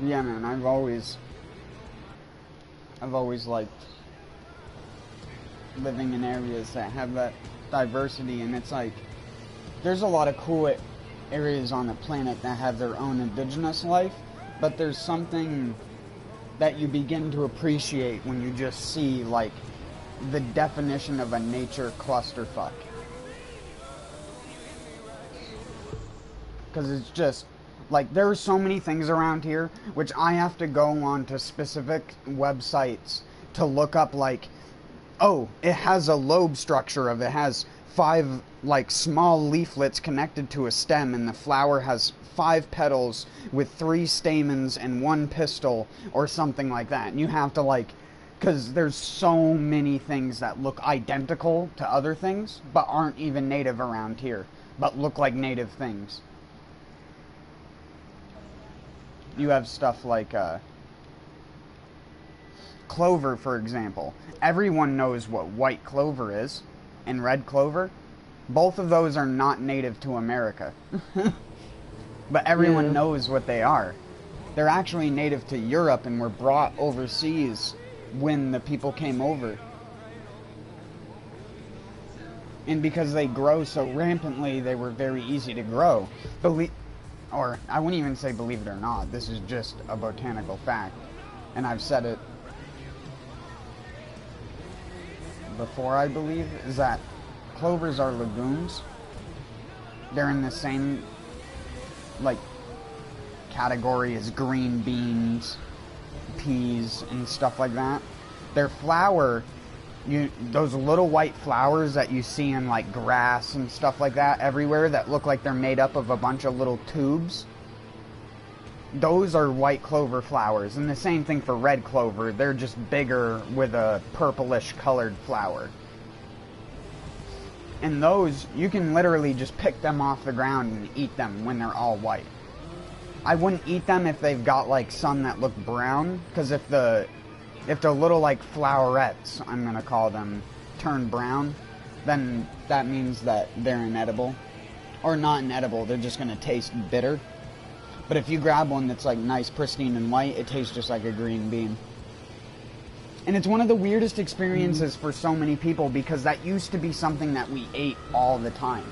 Yeah, man, I've always liked living in areas that have that diversity, and it's like, there's a lot of cool areas on the planet that have their own indigenous life, but there's something that you begin to appreciate when you just see, like, the definition of a nature clusterfuck. Because it's just, like, there are so many things around here, which I have to go on to specific websites to look up, like, oh, it has a lobe structure of it has 5, like, small leaflets connected to a stem, and the flower has 5 petals with 3 stamens and 1 pistil, or something like that. And you have to, like, because there's so many things that look identical to other things, but aren't even native around here, but look like native things. You have stuff like, clover, for example. Everyone knows what white clover is, and red clover. Both of those are not native to America. But everyone knows what they are. They're actually native to Europe and were brought overseas when the people came over. And because they grow so rampantly, they were very easy to grow. Or, I wouldn't even say believe it or not, this is just a botanical fact. And I've said it before, I believe, is that clovers are legumes. They're in the same, like, category as green beans, peas, and stuff like that. Their flower, those little white flowers that you see in, like, grass and stuff like that everywhere that look like they're made up of a bunch of little tubes, those are white clover flowers. And the same thing for red clover. They're just bigger with a purplish colored flower. And those, you can literally just pick them off the ground and eat them when they're all white. I wouldn't eat them if they've got, like, some that look brown, because if the little, like, flowerets, I'm gonna call them, turn brown, then that means that they're inedible. Or not inedible, they're just gonna taste bitter. But if you grab one that's, like, nice, pristine, and white, it tastes just like a green bean. And it's one of the weirdest experiences for so many people, because that used to be something that we ate all the time.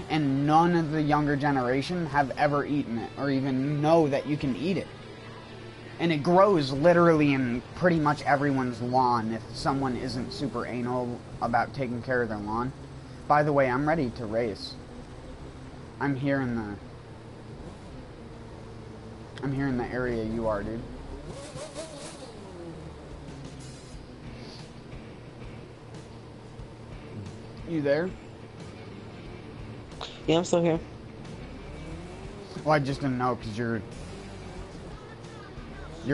And none of the younger generation have ever eaten it, or even know that you can eat it. And it grows literally in pretty much everyone's lawn if someone isn't super anal about taking care of their lawn. By the way, I'm ready to race. I'm here in the area you are, dude. You there? Yeah, I'm still here. Well, I just didn't know because you're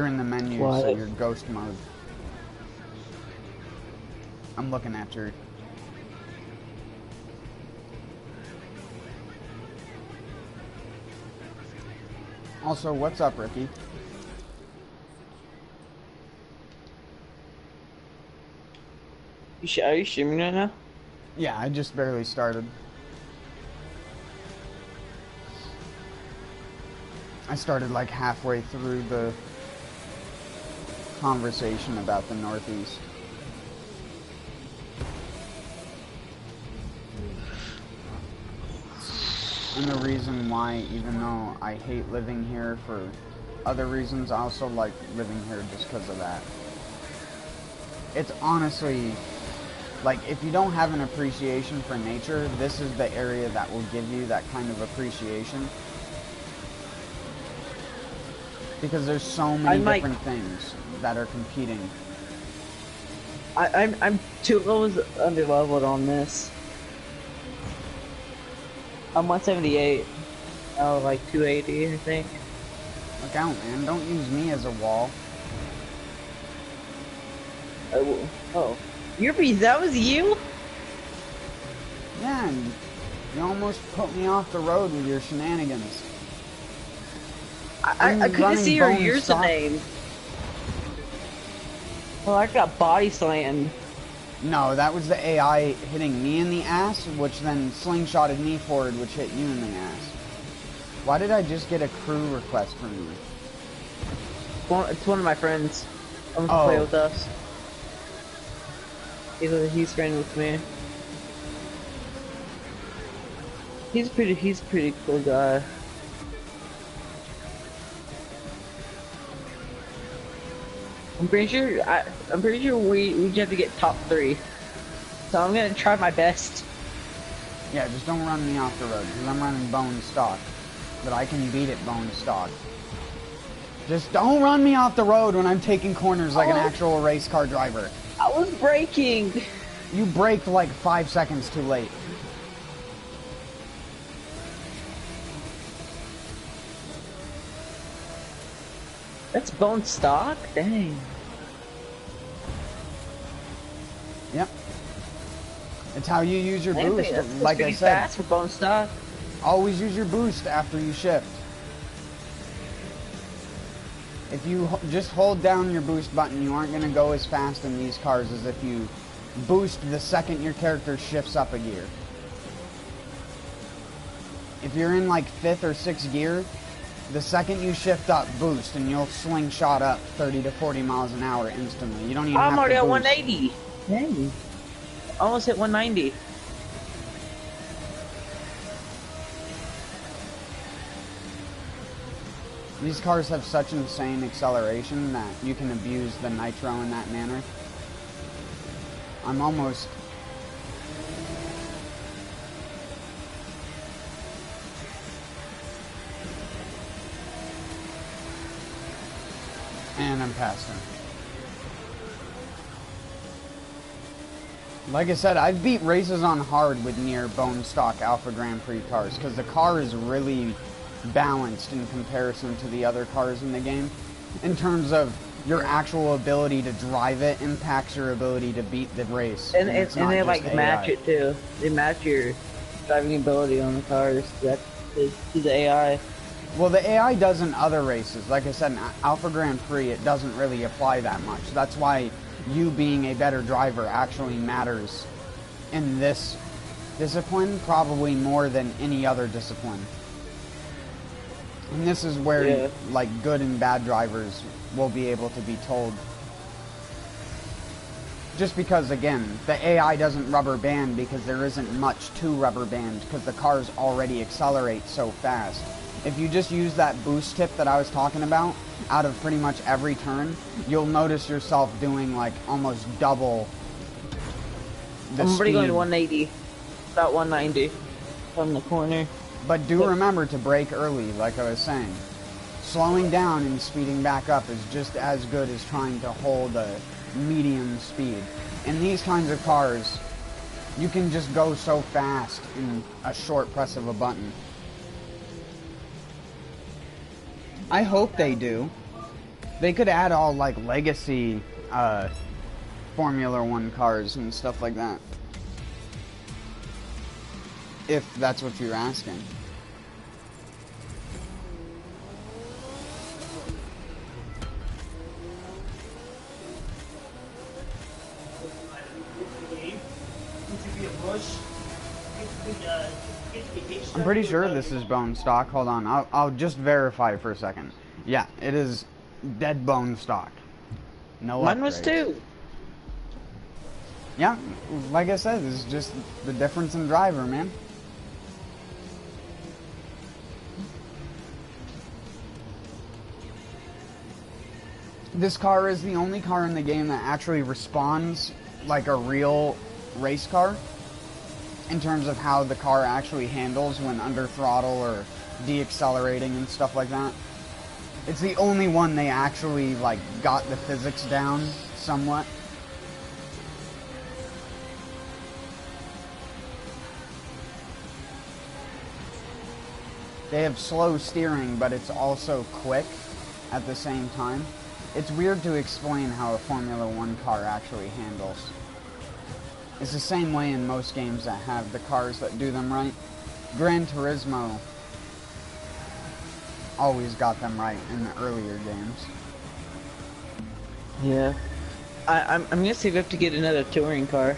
in the menu, What? so you're ghost mode. I'm looking at your... Also, what's up, Ricky? Are you streaming right now? Yeah, I just barely started. I started like halfway through the conversation about the Northeast. And the reason why, even though I hate living here for other reasons, I also like living here just because of that. It's honestly, like, if you don't have an appreciation for nature, this is the area that will give you that kind of appreciation. Because there's so many different things that are competing. I'm 2 levels underleveled on this. I'm 178. Oh, like 280, I think. Look out, man. Don't use me as a wall. Oh. That was you? Yeah, and you almost put me off the road with your shenanigans. I couldn't see your username. Well, I got body slammed. No, that was the AI hitting me in the ass, which then slingshotted me forward, which hit you in the ass. Why did I just get a crew request from you? It's one of my friends. I'm to Oh. play with us. He's friend with me. He's pretty cool guy. I'm pretty sure we just have to get top 3. So I'm gonna try my best. Yeah, just don't run me off the road, because I'm running bone stock. But I can beat it bone stock. Just don't run me off the road when I'm taking corners like an actual race car driver. I was braking. You braked like 5 seconds too late. That's bone stock? Dang. Yep. It's how you use your boost. That's Like I said, fast for bone stock. always use your boost after you shift. If you just hold down your boost button, you aren't going to go as fast in these cars as if you boost the second your character shifts up a gear. If you're in like 5th or 6th gear, the second you shift up, boost, and you'll slingshot up 30 to 40 miles an hour instantly. You don't even have to I'm already boost. at 180. Dang. Almost hit 190. These cars have such insane acceleration that you can abuse the nitro in that manner. I'm almost... And I'm past him. Like I said, I've beat races on hard with near bone stock Alpha Grand Prix cars because the car is really balanced in comparison to the other cars in the game. In terms of your actual ability to drive it impacts your ability to beat the race. And they like AI. match it too. They match your driving ability on the cars. That's to the AI. Well, the AI does in other races. Like I said, in Alpha Grand Prix, it doesn't really apply that much. That's why you being a better driver actually matters in this discipline, probably more than any other discipline. And this is where, like, good and bad drivers will be able to be told. Just because, again, the AI doesn't rubber band because there isn't much to rubber band because the cars already accelerate so fast. If you just use that boost tip that I was talking about out of pretty much every turn, you'll notice yourself doing like almost double the I'm already speed. going to 180, about 190 from the corner. But do remember to brake early, like I was saying. Slowing down and speeding back up is just as good as trying to hold a medium speed. In these kinds of cars, you can just go so fast in a short press of a button. I hope they do. They could add all like legacy Formula 1 cars and stuff like that. If that's what you're asking. I'm pretty sure this is bone stock. Hold on, I'll just verify for a second. Yeah, it is dead bone stock. No Mine was upgrades. too. Yeah, like I said, this is just the difference in driver, man. This car is the only car in the game that actually responds like a real race car in terms of how the car actually handles when under throttle or deaccelerating and stuff like that. It's the only one they actually like got the physics down somewhat. They have slow steering, but it's also quick at the same time. It's weird to explain how a Formula 1 car actually handles. It's the same way in most games that have the cars that do them right. Gran Turismo always got them right in the earlier games. Yeah. I'm gonna see if I have to get another touring car.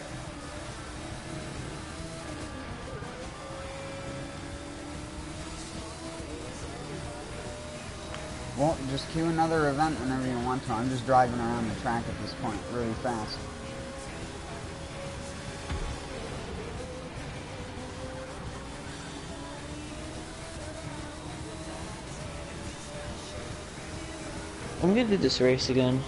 Well, just queue another event whenever you want to. I'm just driving around the track at this point really fast. I'm gonna do this race again.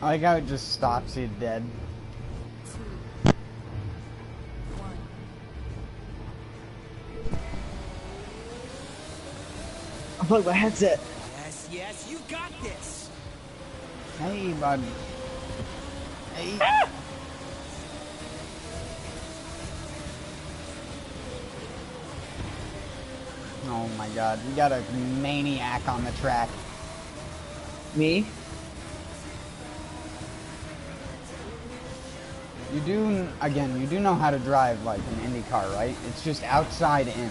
I like how it just stops you dead. 2, 1. Unplug my headset. Yes, yes, you got this. Hey, bud. Hey. Oh my god, we got a maniac on the track. Me? You do, again, you do know how to drive like an Indy car, right? It's just outside in.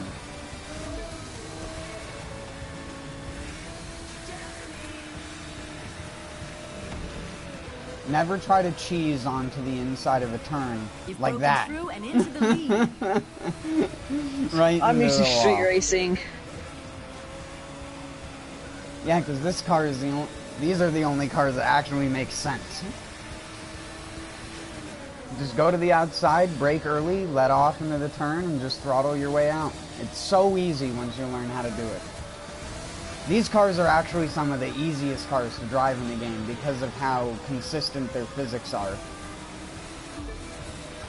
Never try to cheese onto the inside of a turn like that. Through and into the lead. Right. I'm used to into the street wall. racing. Yeah, because this car is these are the only cars that actually make sense. Just go to the outside, brake early, let off into the turn, and just throttle your way out. It's so easy once you learn how to do it. These cars are actually some of the easiest cars to drive in the game because of how consistent their physics are.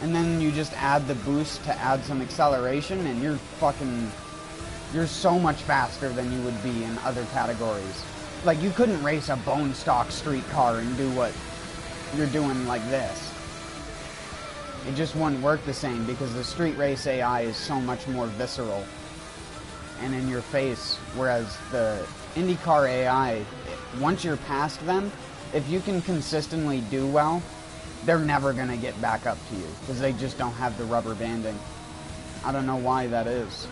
And then you just add the boost to add some acceleration, and you're so much faster than you would be in other categories. Like, you couldn't race a bone stock street car and do what you're doing like this. It just wouldn't work the same because the street race AI is so much more visceral and in your face, whereas the IndyCar AI, once you're past them, if you can consistently do well, they're never going to get back up to you because they just don't have the rubber banding. I don't know why that is.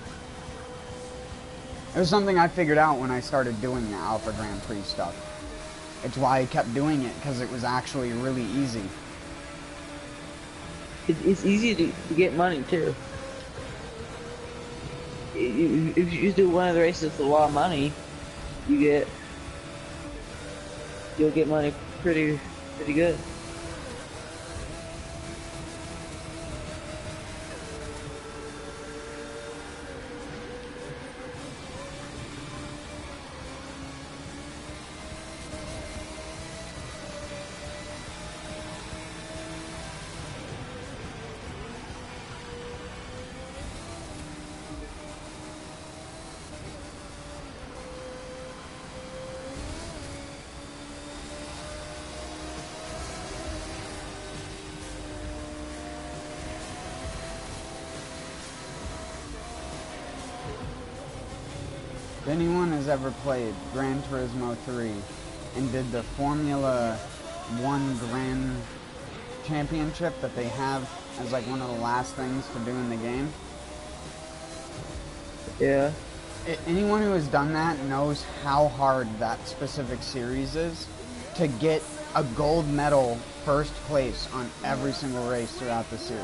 It was something I figured out when I started doing the Alpha Grand Prix stuff. It's why I kept doing it, because it was actually really easy. It's easy to get money too. If you just do one of the races with a lot of money, you'll get money pretty good. If anyone has ever played Gran Turismo 3 and did the Formula 1 Grand Championship that they have as like one of the last things to do in the game, Yeah. anyone who has done that knows how hard that specific series is to get a gold medal first place on every single race throughout the series.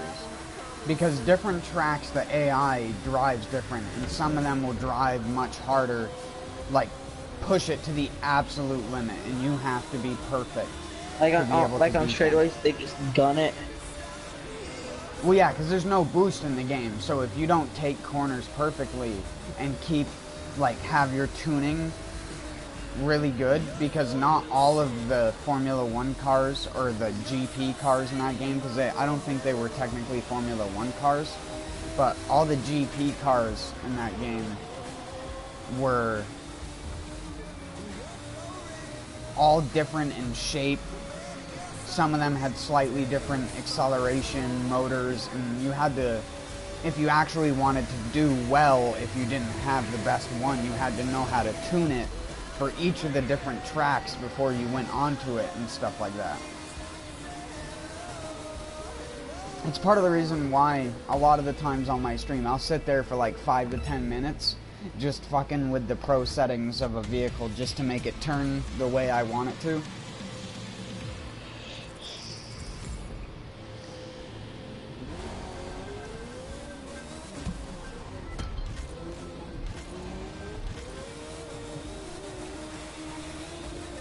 Because different tracks, the AI drives different, and some of them will drive much harder, like push it to the absolute limit, and you have to be perfect. Like to be able on to beat straightaways, they just gun it. Well, yeah, because there's no boost in the game, so if you don't take corners perfectly and keep, like, have your tuning really good, because not all of the Formula 1 cars or the GP cars in that game, because I don't think they were technically Formula 1 cars, but all the GP cars in that game were all different in shape. Some of them had slightly different acceleration motors, and you had to, if you actually wanted to do well, if you didn't have the best one, you had to know how to tune it for each of the different tracks before you went onto it and stuff like that. It's part of the reason why a lot of the times on my stream I'll sit there for like 5 to 10 minutes just fucking with the pro settings of a vehicle just to make it turn the way I want it to.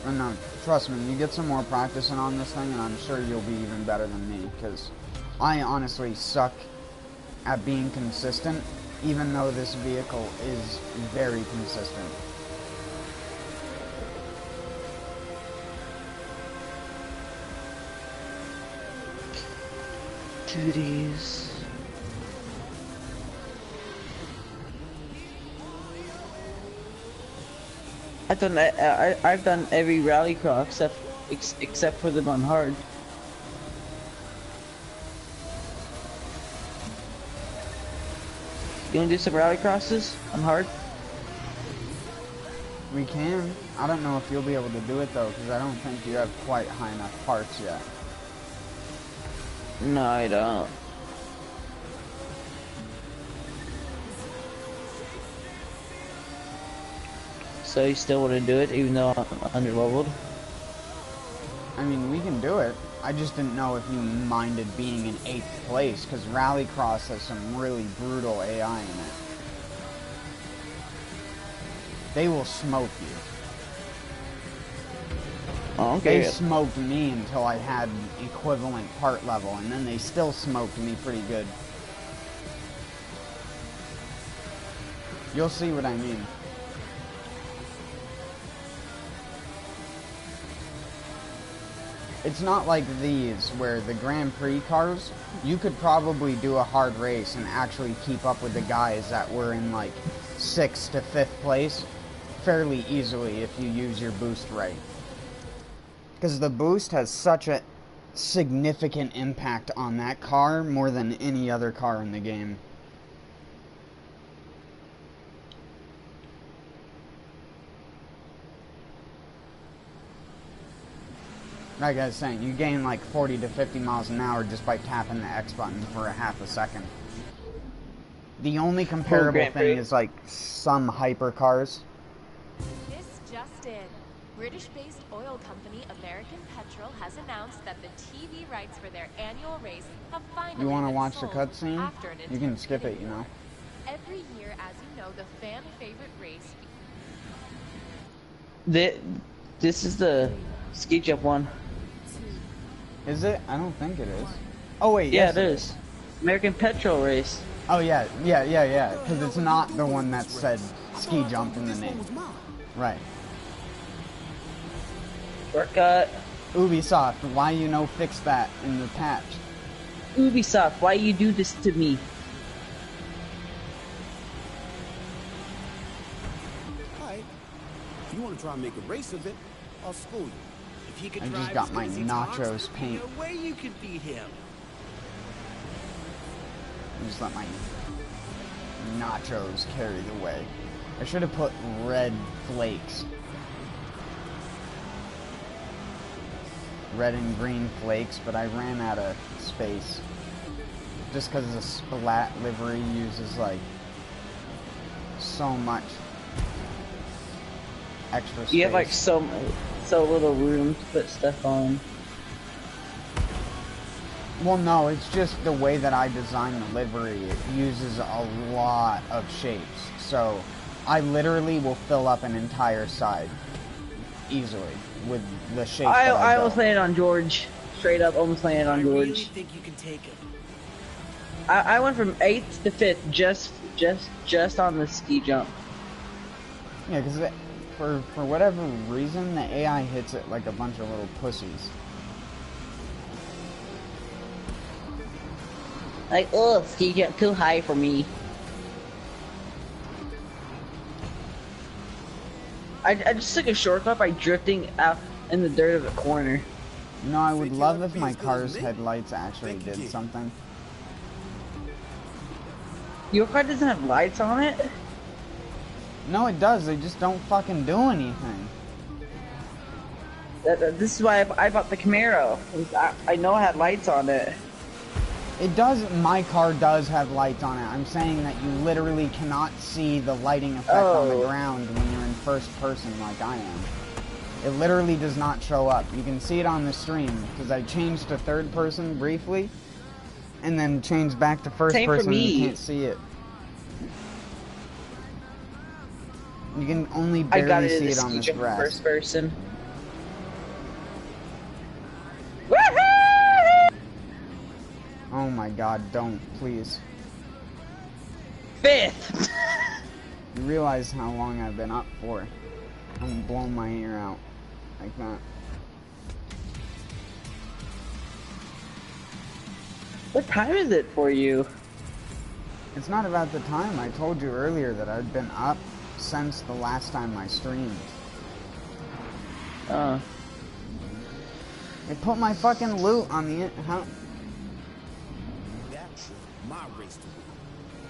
And no, trust me, you get some more practicing on this thing and I'm sure you'll be even better than me, because I honestly suck at being consistent, even though this vehicle is very consistent. Duties. I've done every rallycross except for them on hard. You wanna do some rallycrosses on hard? We can. I don't know if you'll be able to do it though, because I don't think you have quite high enough parts yet. No, I don't. So you still want to do it even though I'm underleveled? I mean, we can do it. I just didn't know if you minded being in 8th place, because Rallycross has some really brutal AI in it. They will smoke you. Okay. They smoked me until I had equivalent part level, and then they still smoked me pretty good. You'll see what I mean. It's not like these, where the Grand Prix cars, you could probably do a hard race and actually keep up with the guys that were in like 6th to 5th place fairly easily if you use your boost right. Because the boost has such a significant impact on that car more than any other car in the game. Like I was saying, you gain like 40 to 50 miles an hour just by tapping the X button for a half a second. The only comparable thing is like some hypercars. This just in. British-based oil company American Petrol has announced that the TV rights for their annual race have finally You want to been watch the sold cutscene? after an You can intense skip it, bidding you know. war. Every year, as you know, the fan favorite race. This is the ski jump one. Is it? I don't think it is. Oh wait, Yeah, yes, it is. American Petrol race. Oh yeah, because it's not the one that said ski jump in the name. Right. Shortcut. Ubisoft, why you no fix that in the patch? Ubisoft, why you do this to me? Alright. If you want to try and make a race of it, I'll school you. If he could I drive just got as my good as he talks, nachos there's paint. no way you could beat him. Just let my nachos carry the way. I should have put red flakes. Red and green flakes, but I ran out of space. Just because the Splat livery uses like so much extra space. You have like so little room to put stuff on. Well, no, it's just the way that I design the livery. It uses a lot of shapes. So I literally will fill up an entire side easily with the shape that I I almost built. landed on George. Straight up, almost landed on I really George. think you can take him. I went from 8th to 5th just on the ski jump. Yeah, because for whatever reason, the AI hits it like a bunch of little pussies. Like, ugh, ski jump too high for me. I just took a shortcut by drifting out in the dirt of a corner. You know, I would love if my car's headlights actually did something. Your car doesn't have lights on it? No, it does. They just don't fucking do anything. This is why I bought the Camaro. I know it had lights on it. It does. My car does have lights on it. I'm saying that you literally cannot see the lighting effect on the ground when you're in first person like I am. It literally does not show up. You can see it on the stream because I changed to third person briefly and then changed back to first person and you can't see it. You can only barely see it on this grass. First person. Oh my god, don't, please. Fifth! You realize how long I've been up for. I'm blowing my ear out like that. What time is it for you? It's not about the time. I told you earlier that I've been up since the last time I streamed. They put my fucking loot on the... How? That's my race to win.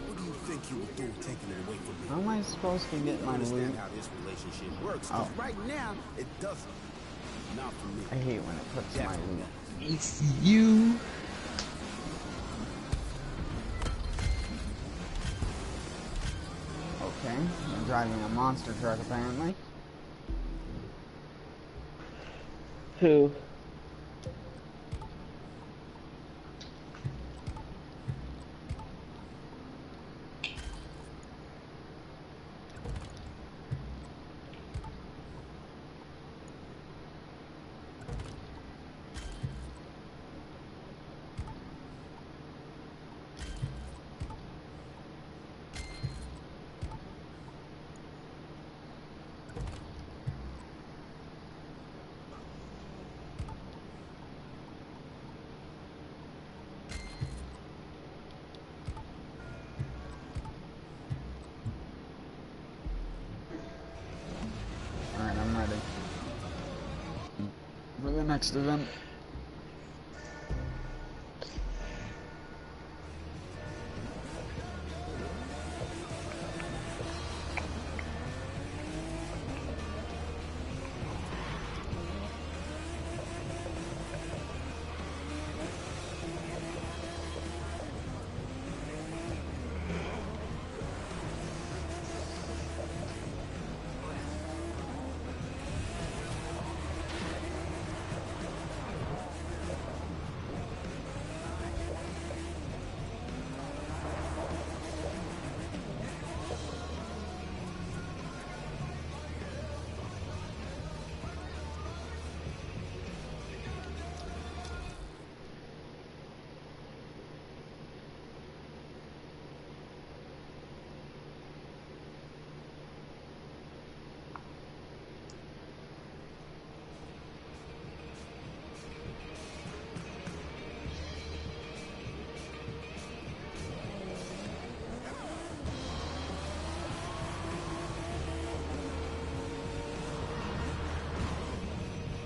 What do you think you were doing taking it away from me? How am I supposed to get my loot? Understand how this relationship works, 'cause right now, it doesn't. Not for me. I hate when it puts my loot. It's you. Okay, I'm driving a monster truck apparently. Who? Alright, I'm ready. For the next event.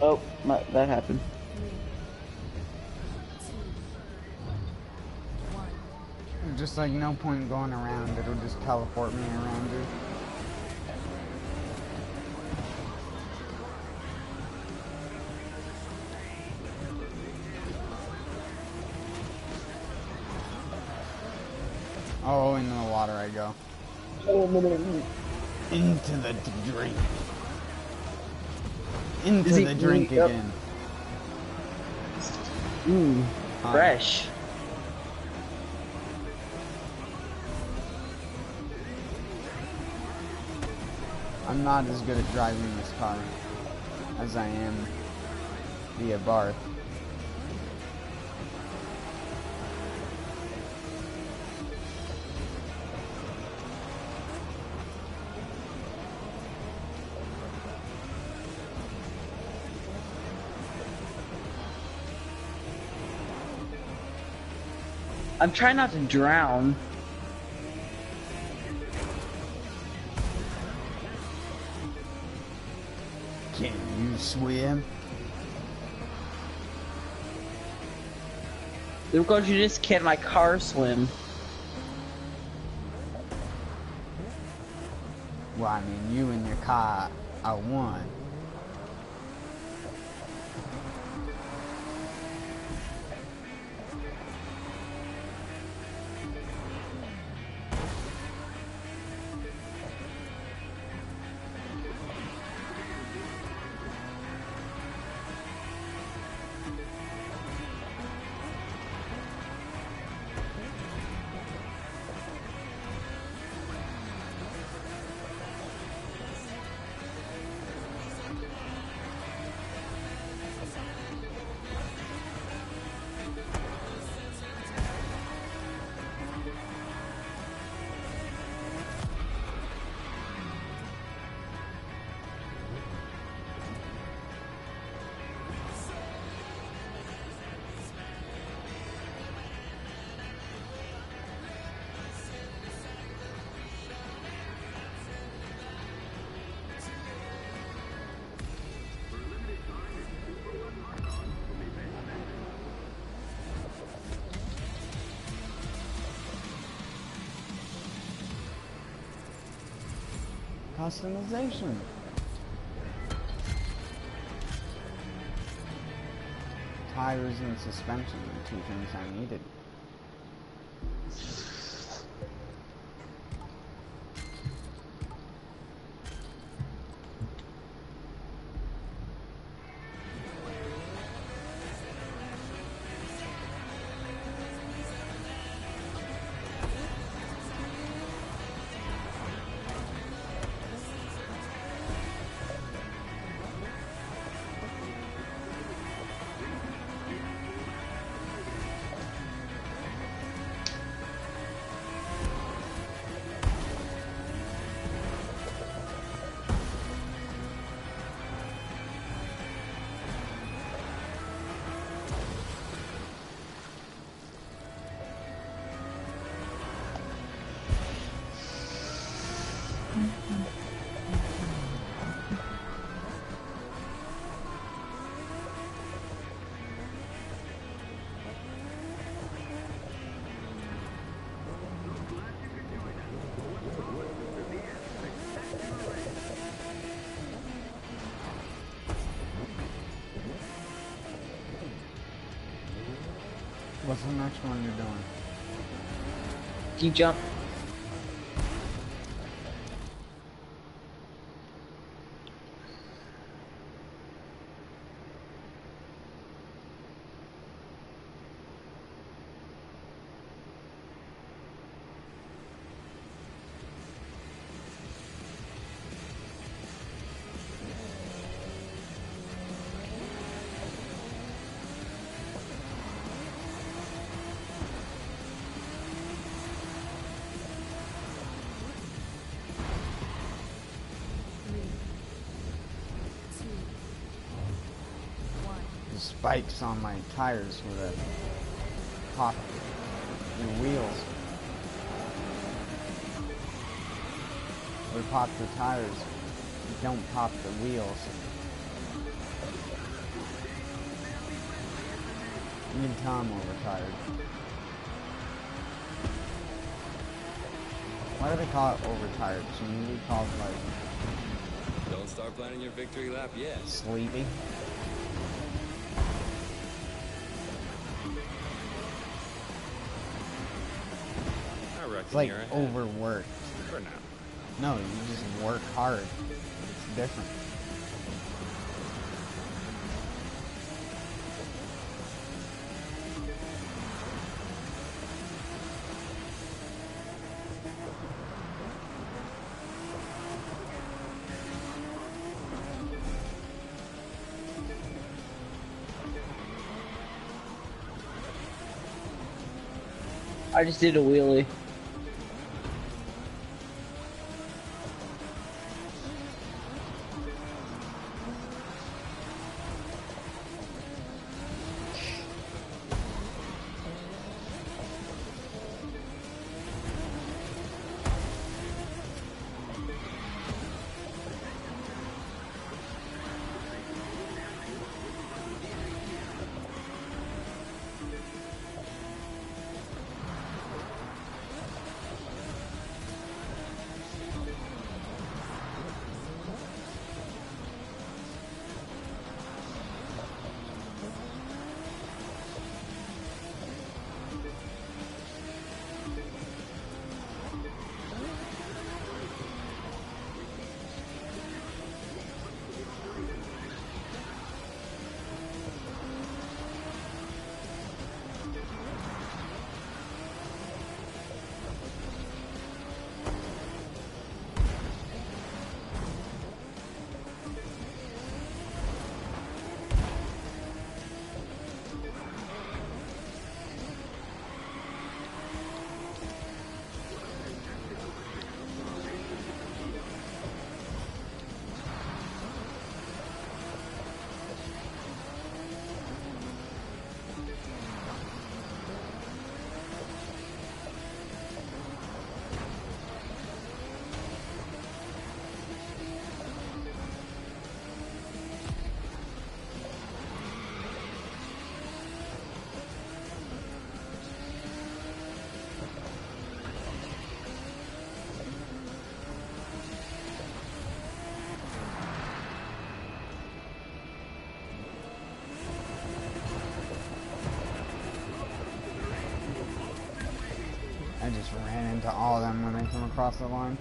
Oh, that happened. Just like no point going around, it'll just teleport me around you. Oh, into the water I go. Into the drink. Into the drink again. Ooh, fresh. I'm not as good at driving this car as I am via Barth. I'm trying not to drown. Can you swim? Because you just can't my car swim. Well, I mean, you and your car are one. Customization. Tires and suspension, the two things I needed. What's the next one you're doing? You jump. Spikes on my tires with a pop your wheels. Or pop the tires. You don't pop the wheels. You can tell I'm overtired. Why do they call it overtired? Shouldn't it be called like... Don't start planning your victory lap yet. Sleepy? It's like overworked. For now. No, you just work hard. It's different. I just did a wheelie. just ran into all of them when they come across the line.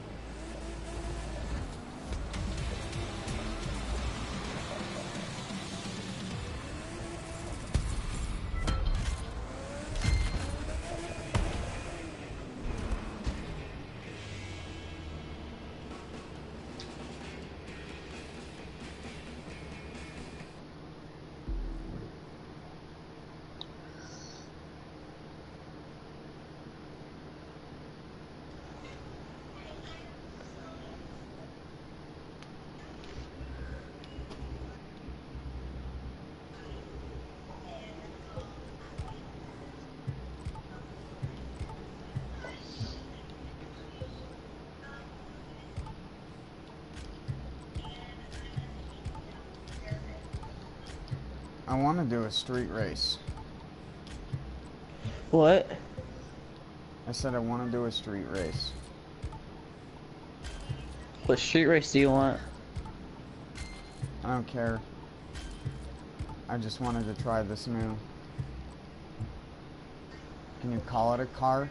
I want to do a street race. What? I said I want to do a street race. What street race do you want? I don't care. I just wanted to try this new. Can you call it a car?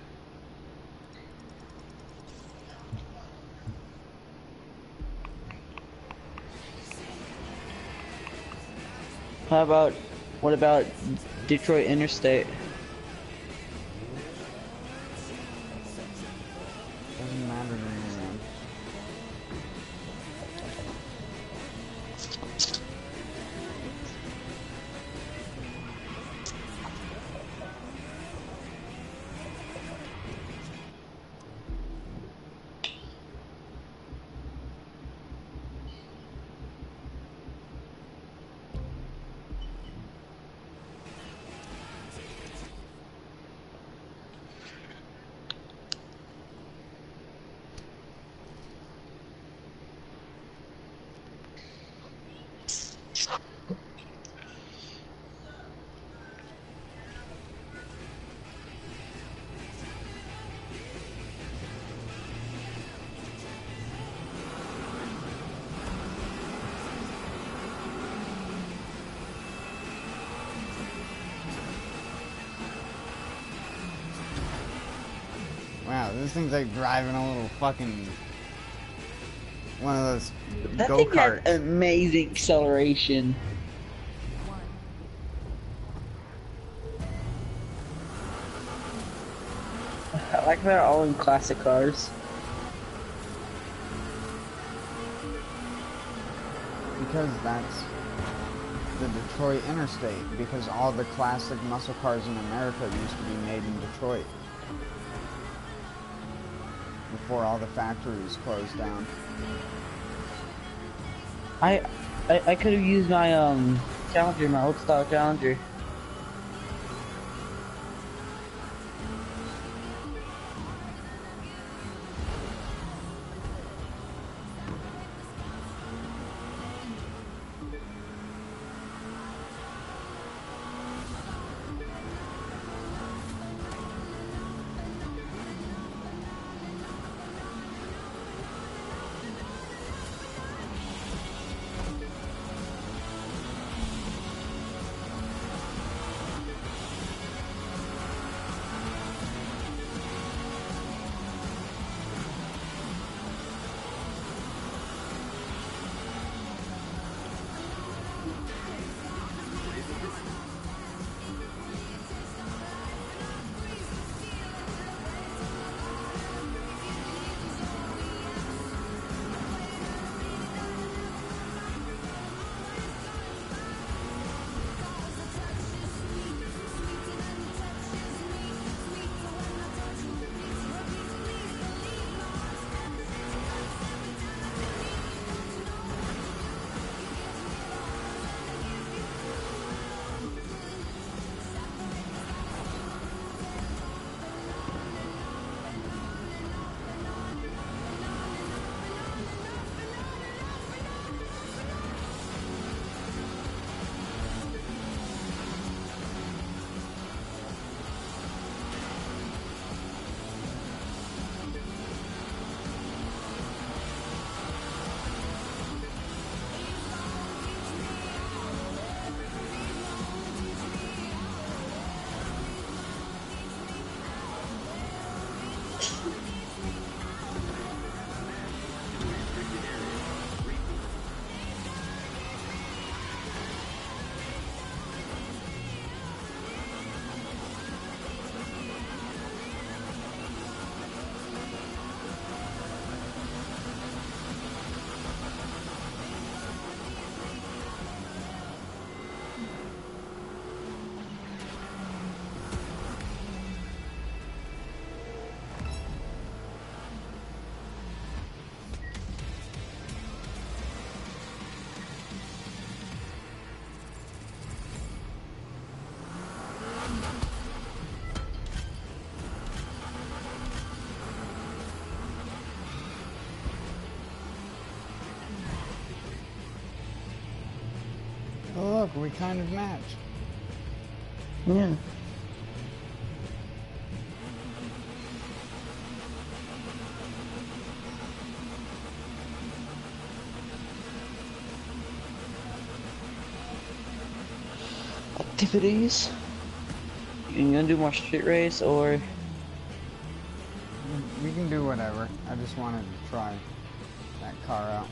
What about Detroit Interstate? Doesn't matter to me, man. Wow, this thing's like driving a little fucking one of those That thing has go-karts. amazing acceleration. I like they're all in classic cars. Because that's the Detroit Interstate. Because all the classic muscle cars in America used to be made in Detroit. Before all the factories closed down. I could have used my Challenger, my old style Challenger. Oh, look, we kind of match. Yeah. Activities. You gonna do more street race or? We can do whatever. I just wanted to try that car out.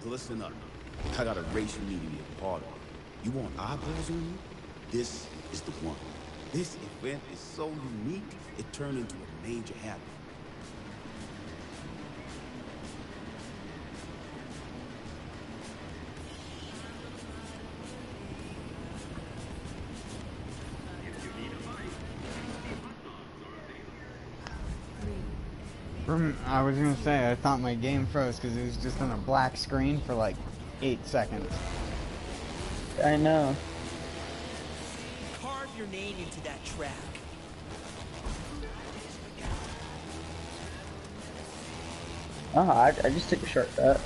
Listen up. I got a race you need to be a part of. You want eyeballs on you? This is the one. This event is so unique, it turned into a major happening. I was gonna say, I thought my game froze because it was just on a black screen for like 8 seconds. I know. Carve your name into that track. I just took a shortcut.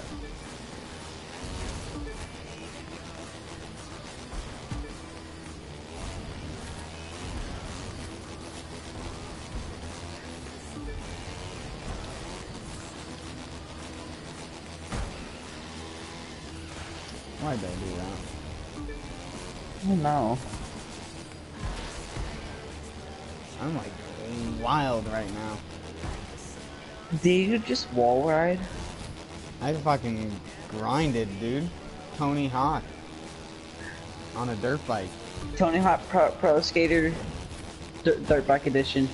Why'd they do that? I don't know. I'm like wild right now. Do you just wall ride? I fucking grinded, dude. Tony Hawk. On a dirt bike. Tony Hawk Pro Skater Dirt Bike Edition.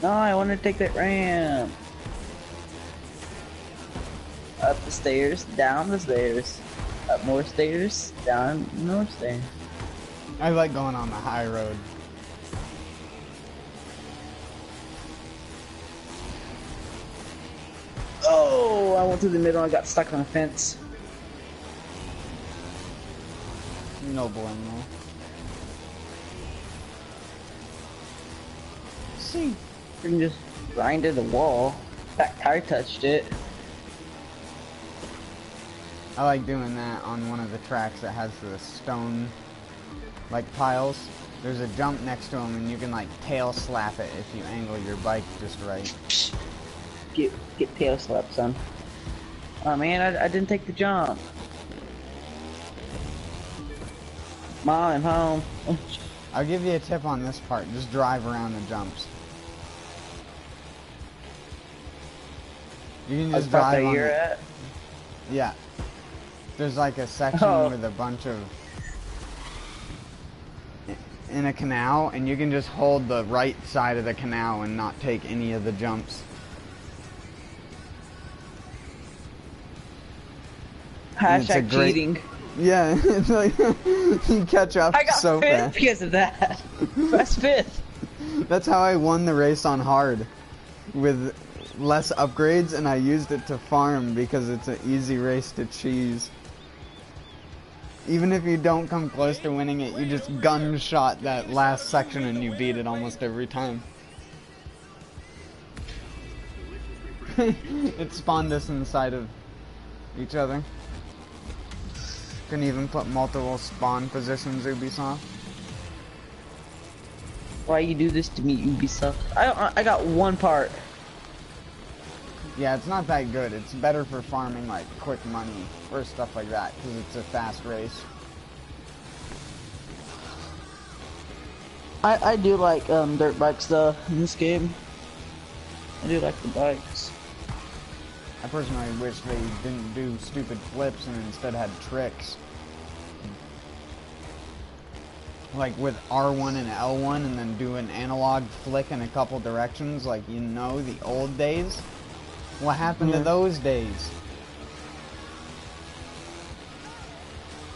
No, I want to take that ramp. Up the stairs, down the stairs. Up more stairs, down more stairs. I like going on the high road. Oh, I went through the middle and got stuck on a fence. No bueno. See. You can just grinded the wall. Back tire touched it. I like doing that on one of the tracks that has the stone, like, piles. There's a jump next to them, and you can, like, tail slap it if you angle your bike just right. Get tail slapped, son. Oh man, I didn't take the jump. Mom, I'm home. I'll give you a tip on this part. Just drive around the jumps. You can just drive on it. Yeah. There's like a section with a bunch of... in a canal, and you can just hold the right side of the canal and not take any of the jumps. Hashtag cheating. Yeah, it's like you catch up so fast. I got fifth because of that. That's fifth. That's how I won the race on hard, with less upgrades, and I used it to farm because it's an easy race to cheese. Even if you don't come close to winning it, you just gunshot that last section and you beat it almost every time. It spawned us inside of each other. Can even put multiple spawn positions, Ubisoft. Why you do this to me, Ubisoft? I got one part. Yeah, it's not that good. It's better for farming like quick money or stuff like that because it's a fast race. I do like dirt bikes though in this game. I do like the bikes. I personally wish they didn't do stupid flips and instead had tricks. Like with R1 and L1 and then do an analog flick in a couple directions like you know the old days. What happened to those days?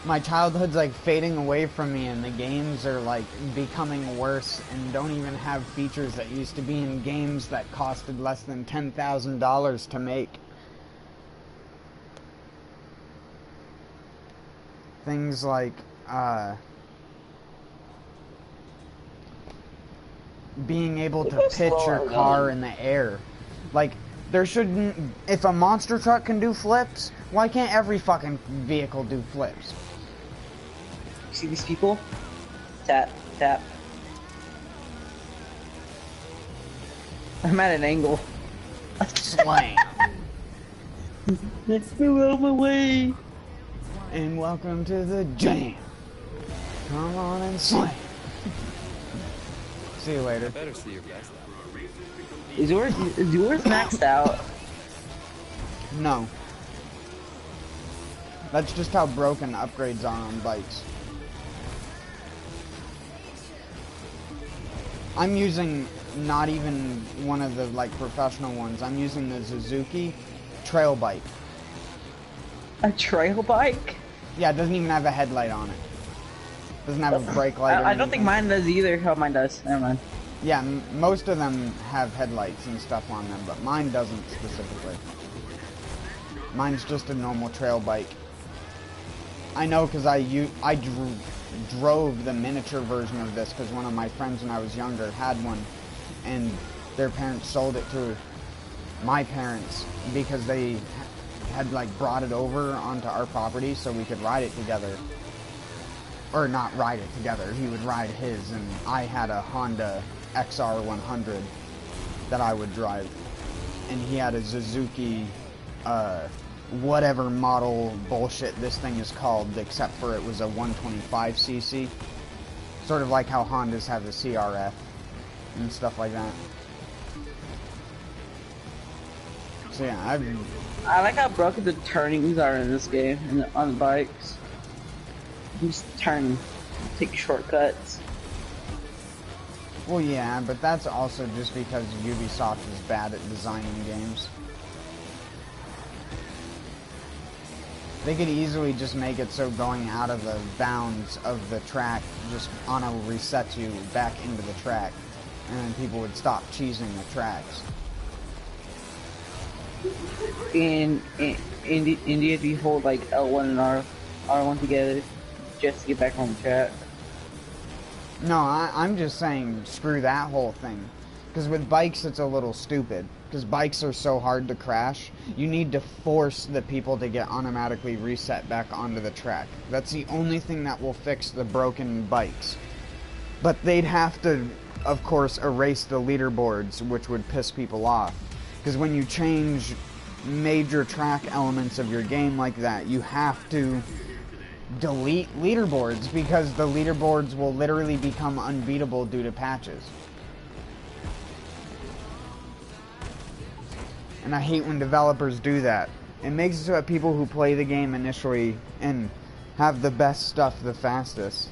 My childhood's like fading away from me and the games are like becoming worse and don't even have features that used to be in games that costed less than $10,000 to make. Things like being able to pitch your car in the air. Like, there shouldn't... If a monster truck can do flips, why can't every fucking vehicle do flips? See these people? Tap, tap. I'm at an angle. Slam. Let's move out of my way. And welcome to the jam. Come on and slam. See you later. Better see your best. Is yours maxed out? No. That's just how broken upgrades are on bikes. I'm using not even one of the like professional ones. I'm using the Suzuki trail bike. A trail bike? Yeah, it doesn't even have a headlight on it. Doesn't have a brake light. I don't think mine does either. Oh, mine does. Never mind. Yeah, most of them have headlights and stuff on them, but mine doesn't specifically. Mine's just a normal trail bike. I know because I drove the miniature version of this because one of my friends when I was younger had one, and their parents sold it to my parents because they had like brought it over onto our property so we could ride it together. Or not ride it together, he would ride his, and I had a Honda XR100 that I would drive. And he had a Suzuki, whatever model bullshit this thing is called, except for it was a 125cc. Sort of like how Hondas have the CRF and stuff like that. So yeah, I like how broken the turnings are in this game on the bikes. You just turn, take shortcuts. well, yeah, but that's also just because Ubisoft is bad at designing games. They could easily just make it so going out of the bounds of the track just auto-resets you back into the track, and then people would stop cheesing the tracks. In India, do you hold like L1 and R1 together just to get back on the track? No, I'm just saying screw that whole thing. Because with bikes it's a little stupid. Because bikes are so hard to crash. You need to force the people to get automatically reset back onto the track. That's the only thing that will fix the broken bikes. But they'd have to, of course, erase the leaderboards, which would piss people off. Because when you change major track elements of your game like that, you have to delete leaderboards because the leaderboards will literally become unbeatable due to patches. And I hate when developers do that. It makes it so that people who play the game initially and have the best stuff the fastest.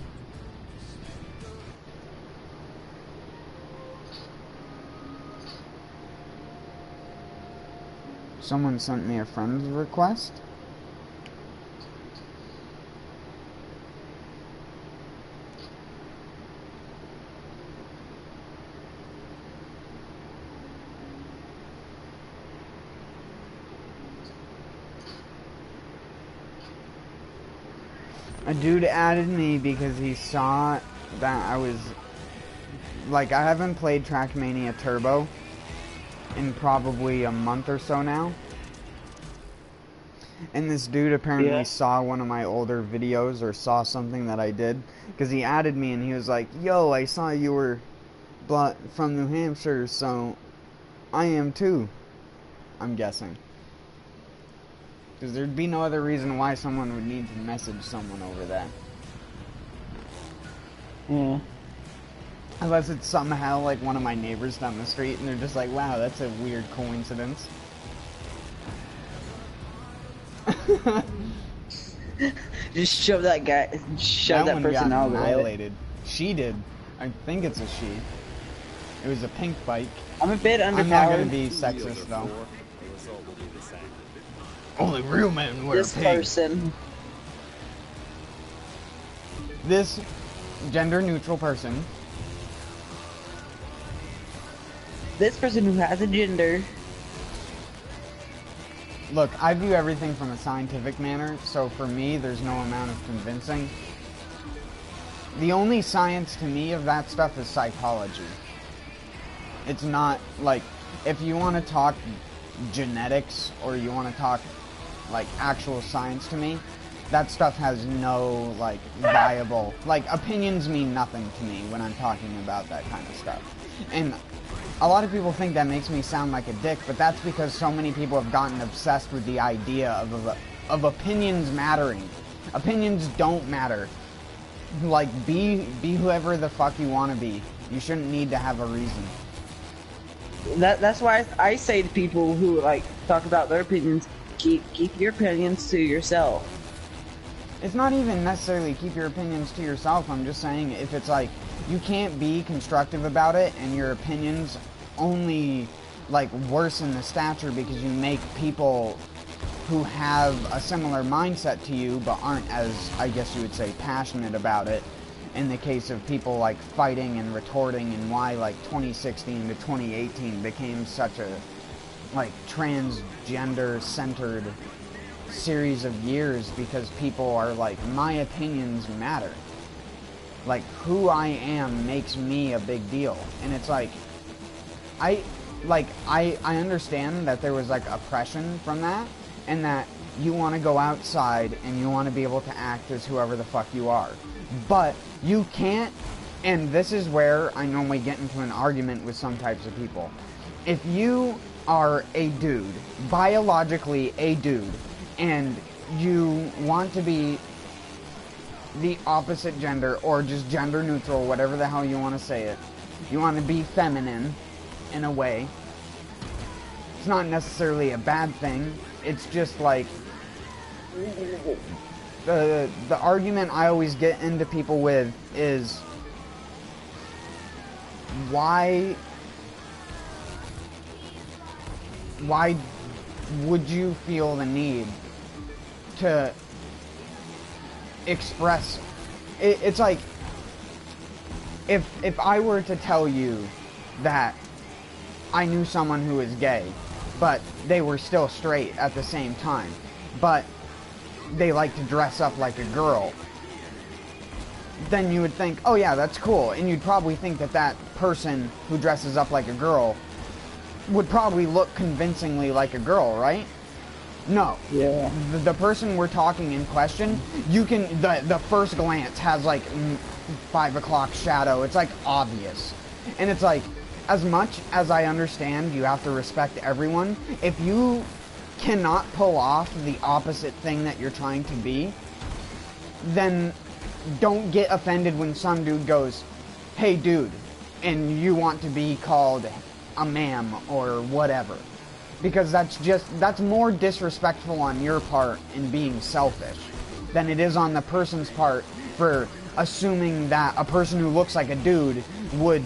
Someone sent me a friend request. A dude added me because he saw that I was, like, I haven't played Trackmania Turbo in probably a month or so now. And this dude apparently Yeah. saw one of my older videos or saw something that I did, because he added me and he was like, yo, I saw you were from New Hampshire, so I am too, I'm guessing. Because there'd be no other reason why someone would need to message someone over that. Yeah. Unless it's somehow like one of my neighbors down the street and they're just like, wow, that's a weird coincidence. Just shove that guy, shove that one person got out of the way. annihilated. She did. I think it's a she. It was a pink bike. I'm a bit underpowered. I'm not gonna be sexist though. Only real men wear This pink. person. This gender neutral person. This person who has a gender. Look, I view everything from a scientific manner, so for me, there's no amount of convincing. The only science to me of that stuff is psychology. It's not, like, if you want to talk genetics, or you want to talk, like, actual science to me, that stuff has no, like, viable, like, opinions mean nothing to me when I'm talking about that kind of stuff. And a lot of people think that makes me sound like a dick, but that's because so many people have gotten obsessed with the idea of opinions mattering. Opinions don't matter. Like, be whoever the fuck you want to be. You shouldn't need to have a reason. That's why I say to people who like talk about their opinions, keep your opinions to yourself. It's not even necessarily keep your opinions to yourself. I'm just saying if it's like you can't be constructive about it and your opinions only like worsen the stature because you make people who have a similar mindset to you but aren't as, I guess you would say, passionate about it. In the case of people like fighting and retorting and why like 2016 to 2018 became such a like transgender centered series of years, because people are like, my opinions matter. Like, who I am makes me a big deal. And it's like, I understand that there was like oppression from that, and that you want to go outside and you want to be able to act as whoever the fuck you are. But you can't, and this is where I normally get into an argument with some types of people. If you are a dude, biologically a dude, and you want to be the opposite gender, or just gender neutral, whatever the hell you want to say it, you want to be feminine in a way, it's not necessarily a bad thing. It's just like the argument I always get into people with is, why would you feel the need to express it? It's like, if I were to tell you that I knew someone who was gay, but they were still straight at the same time, but they like to dress up like a girl, then you would think, oh yeah, that's cool. And you'd probably think that that person who dresses up like a girl would probably look convincingly like a girl, right? No. Yeah. The person we're talking in question, you can, the first glance has like 5 o'clock shadow. It's like obvious. And it's like, as much as I understand you have to respect everyone, if you cannot pull off the opposite thing that you're trying to be, then don't get offended when some dude goes, hey dude, and you want to be called a ma'am or whatever. Because that's more disrespectful on your part in being selfish than it is on the person's part for assuming that a person who looks like a dude would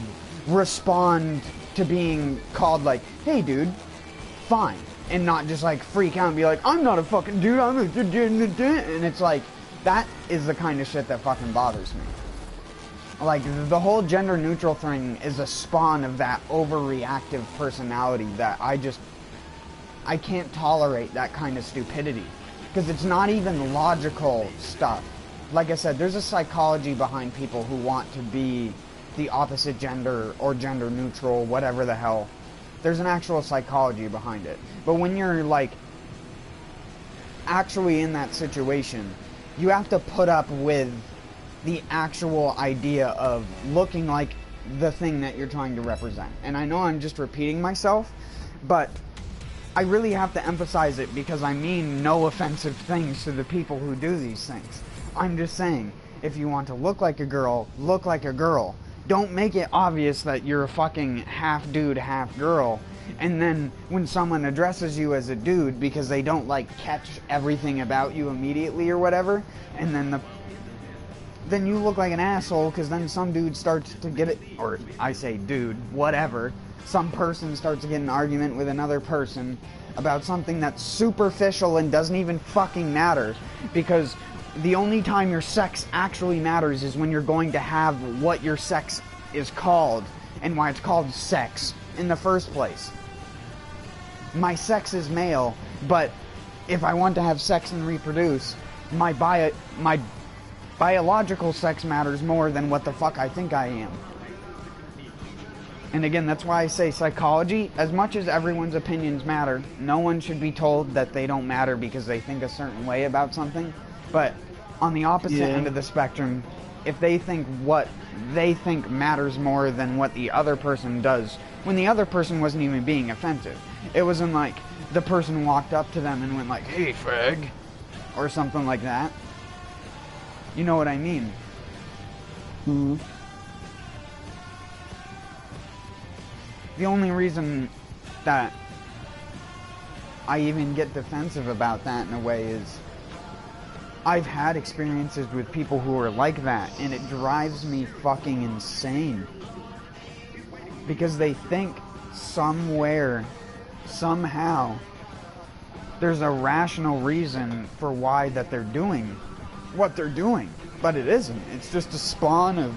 respond to being called like, hey dude, fine, and not just like freak out and be like, I'm not a fucking dude, I'm a and it's like, that is the kind of shit that fucking bothers me. Like, the whole gender neutral thing is a spawn of that overreactive personality that I can't tolerate that kind of stupidity, because it's not even logical stuff. Like I said, there's a psychology behind people who want to be the opposite gender or gender neutral, whatever the hell. There's an actual psychology behind it. But when you're like actually in that situation, you have to put up with the actual idea of looking like the thing that you're trying to represent. And I know I'm just repeating myself, but I really have to emphasize it because I mean no offensive things to the people who do these things. I'm just saying, if you want to look like a girl, look like a girl. Don't make it obvious that you're a fucking half dude, half girl. And then when someone addresses you as a dude because they don't like catch everything about you immediately or whatever, and then you look like an asshole because then some dude starts to get it, or I say dude, whatever. Some person starts to get an argument with another person about something that's superficial and doesn't even fucking matter, because the only time your sex actually matters is when you're going to have what your sex is called and why it's called sex in the first place. My sex is male, but if I want to have sex and reproduce, my biological sex matters more than what the fuck I think I am. And again, that's why I say psychology, as much as everyone's opinions matter, no one should be told that they don't matter because they think a certain way about something. But on the opposite end of the spectrum, if they think what they think matters more than what the other person does, when the other person wasn't even being offensive. It wasn't like the person walked up to them and went like, "Hey, fag," or something like that. You know what I mean? Mm-hmm. The only reason that I even get defensive about that in a way is I've had experiences with people who are like that, and it drives me fucking insane. Because they think somewhere, somehow, there's a rational reason for why that they're doing what they're doing. But it isn't. It's just a spawn of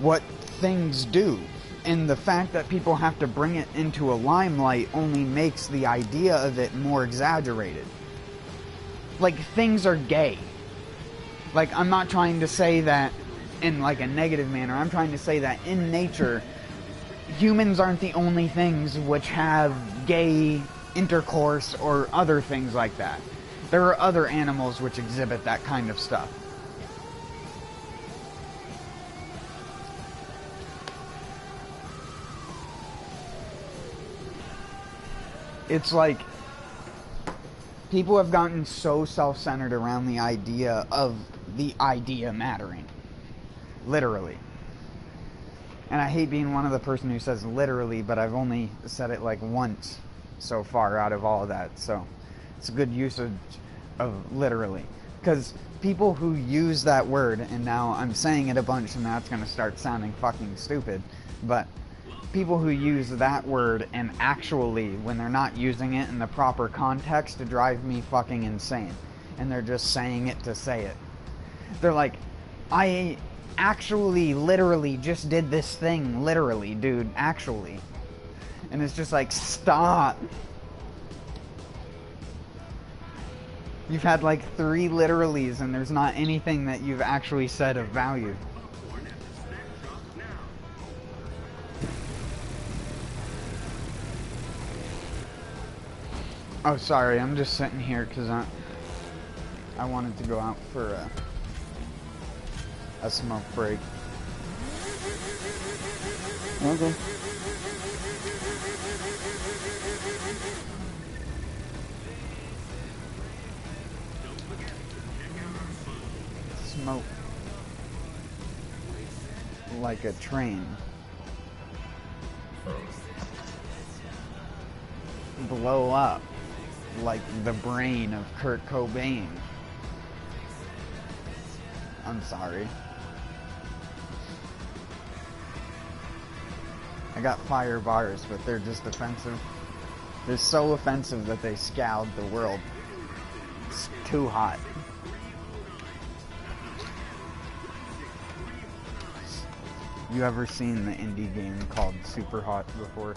what things do. And the fact that people have to bring it into a limelight only makes the idea of it more exaggerated. Like, things are gay. Like, I'm not trying to say that in like a negative manner. I'm trying to say that in nature, humans aren't the only things which have gay intercourse or other things like that. There are other animals which exhibit that kind of stuff. It's like people have gotten so self-centered around the idea of the idea mattering. Literally. And I hate being one of the person who says literally, but I've only said it like once so far out of all of that. So it's a good usage of literally. Because people who use that word, and now I'm saying it a bunch and now it's going to start sounding fucking stupid, but people who use that word and actually, when they're not using it in the proper context, to drive me fucking insane. And they're just saying it to say it. They're like, I actually literally just did this thing, literally, dude, actually. And it's just like, stop. You've had like 3 literalies and there's not anything that you've actually said of value. Oh, sorry, I'm just sitting here because I wanted to go out for a smoke break. Okay. Smoke like a train. Blow up like the brain of Kurt Cobain. I'm sorry. I got fire bars, but they're just offensive. They're so offensive that they scowled the world. It's too hot. You ever seen the indie game called Super Hot before?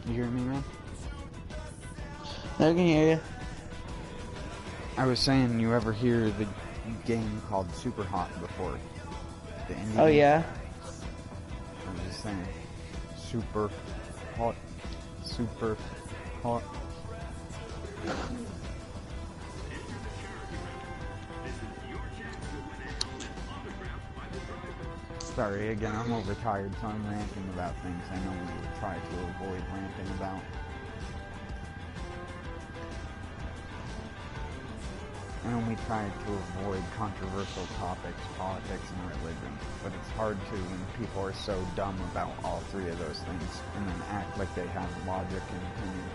You hear me, man? I can hear you. I was saying, you ever hear the game called Super Hot before? The indie Oh game? yeah. I was just saying? Super hot. Super hot. Sorry, again, I'm overtired, so I'm ranting about things I normally would try to avoid ranting about. I only try to avoid controversial topics, politics, and religion. But it's hard to when people are so dumb about all three of those things and then act like they have logic and opinion.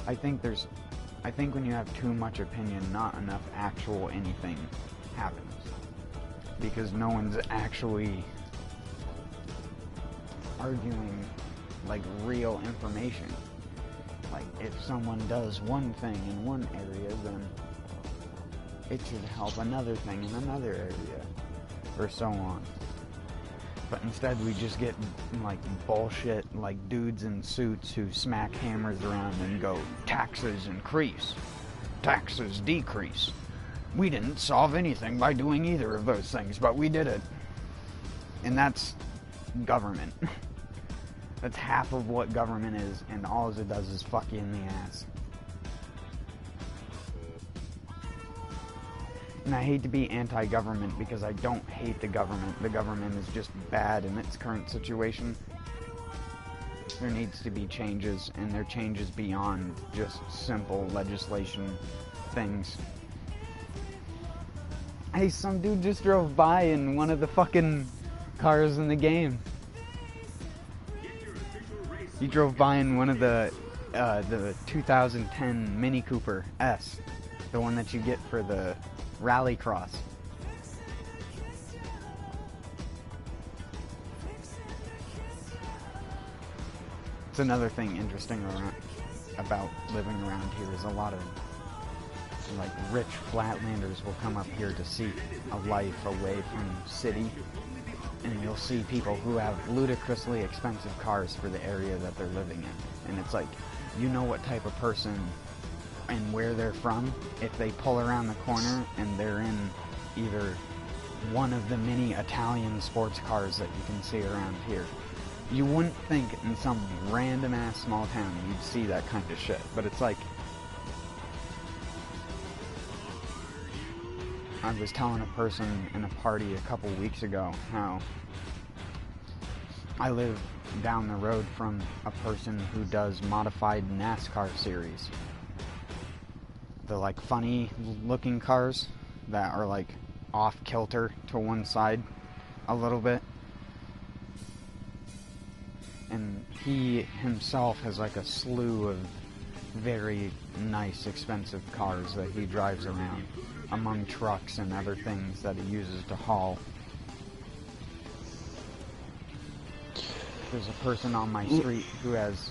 I think when you have too much opinion, not enough actual anything happens. Because no one's actually arguing like real information. Like if someone does one thing in one area, then it should help another thing in another area, or so on. But instead we just get like bullshit, like dudes in suits who smack hammers around and go, taxes increase, taxes decrease. We didn't solve anything by doing either of those things, but we did it. And that's government. That's half of what government is, and all it does is fuck you in the ass. And I hate to be anti-government because I don't hate the government. The government is just bad in its current situation. There needs to be changes, and there are changes beyond just simple legislation things. Hey, some dude just drove by in one of the fucking cars in the game. He drove by in one of the 2010 Mini Cooper S, the one that you get for the Rallycross. It's another thing interesting about living around here is a lot of like rich flatlanders will come up here to seek a life away from city, and you'll see people who have ludicrously expensive cars for the area that they're living in, and it's like, you know what type of person and where they're from if they pull around the corner and they're in either one of the many Italian sports cars that you can see around here. You wouldn't think in some random ass small town you'd see that kind of shit, but it's like, I was telling a person in a party a couple weeks ago how I live down the road from a person who does modified NASCAR series. The like funny looking cars that are like off kilter to one side a little bit. And he himself has like a slew of very nice expensive cars that he drives around among trucks and other things that he uses to haul. There's a person on my street who has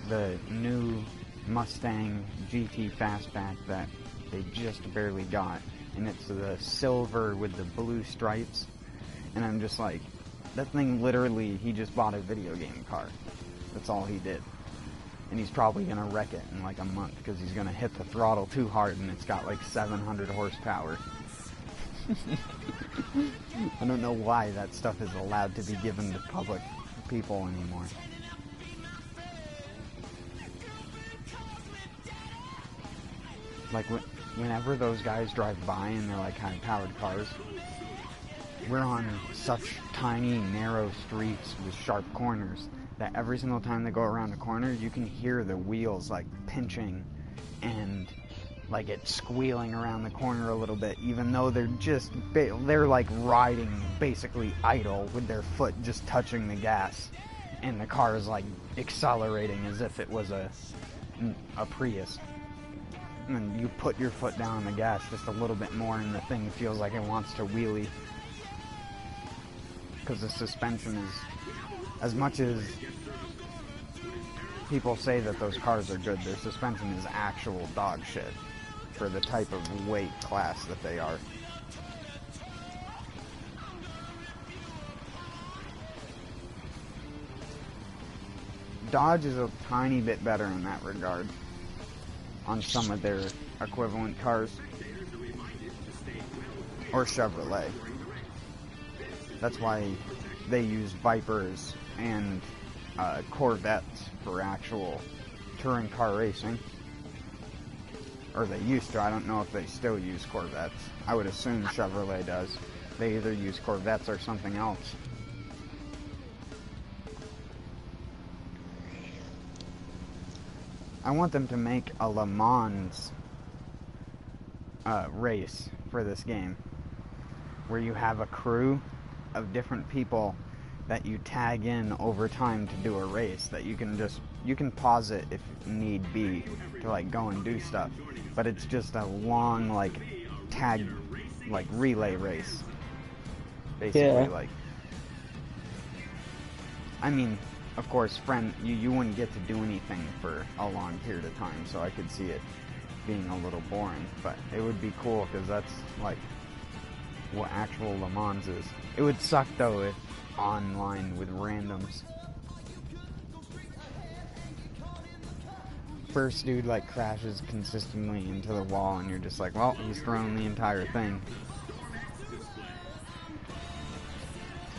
the new Mustang GT Fastback that they just barely got, and it's the silver with the blue stripes, and I'm just like, that thing literally, he just bought a video game car. That's all he did. And he's probably gonna wreck it in like a month because he's gonna hit the throttle too hard and it's got like 700 horsepower. I don't know why that stuff is allowed to be given to public people anymore. Like whenever those guys drive by and they're like high-powered cars, we're on such tiny, narrow streets with sharp corners that every single time they go around a corner, you can hear the wheels like pinching and like it squealing around the corner a little bit, even though they're just they're like riding basically idle with their foot just touching the gas, and the car is like accelerating as if it was a Prius. And you put your foot down on the gas just a little bit more and the thing feels like it wants to wheelie. Because the suspension is, as much as people say that those cars are good, their suspension is actual dog shit for the type of weight class that they are. Dodge is a tiny bit better in that regard on some of their equivalent cars. or Chevrolet. That's why they use Vipers and Corvettes for actual touring car racing. Or they used to. I don't know if they still use Corvettes. I would assume Chevrolet does. They either use Corvettes or something else. I want them to make a Le Mans race for this game, where you have a crew of different people that you tag in over time to do a race, that you can pause it if need be to like go and do stuff, but it's just a long like tag like relay race basically. Yeah. Like, I mean, of course, you wouldn't get to do anything for a long period of time, so I could see it being a little boring, but it would be cool because that's like what actual Le Mans is. It would suck though if online with randoms. First dude like crashes consistently into the wall and you're just like, well, he's thrown the entire thing.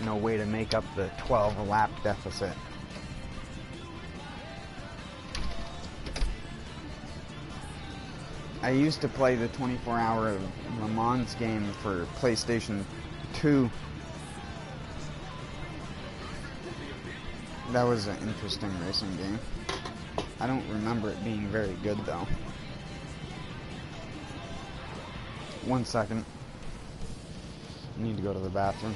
No way to make up the 12 lap deficit. I used to play the 24-hour Le Mans game for PlayStation 2. That was an interesting racing game. I don't remember it being very good though. 1 second. I need to go to the bathroom.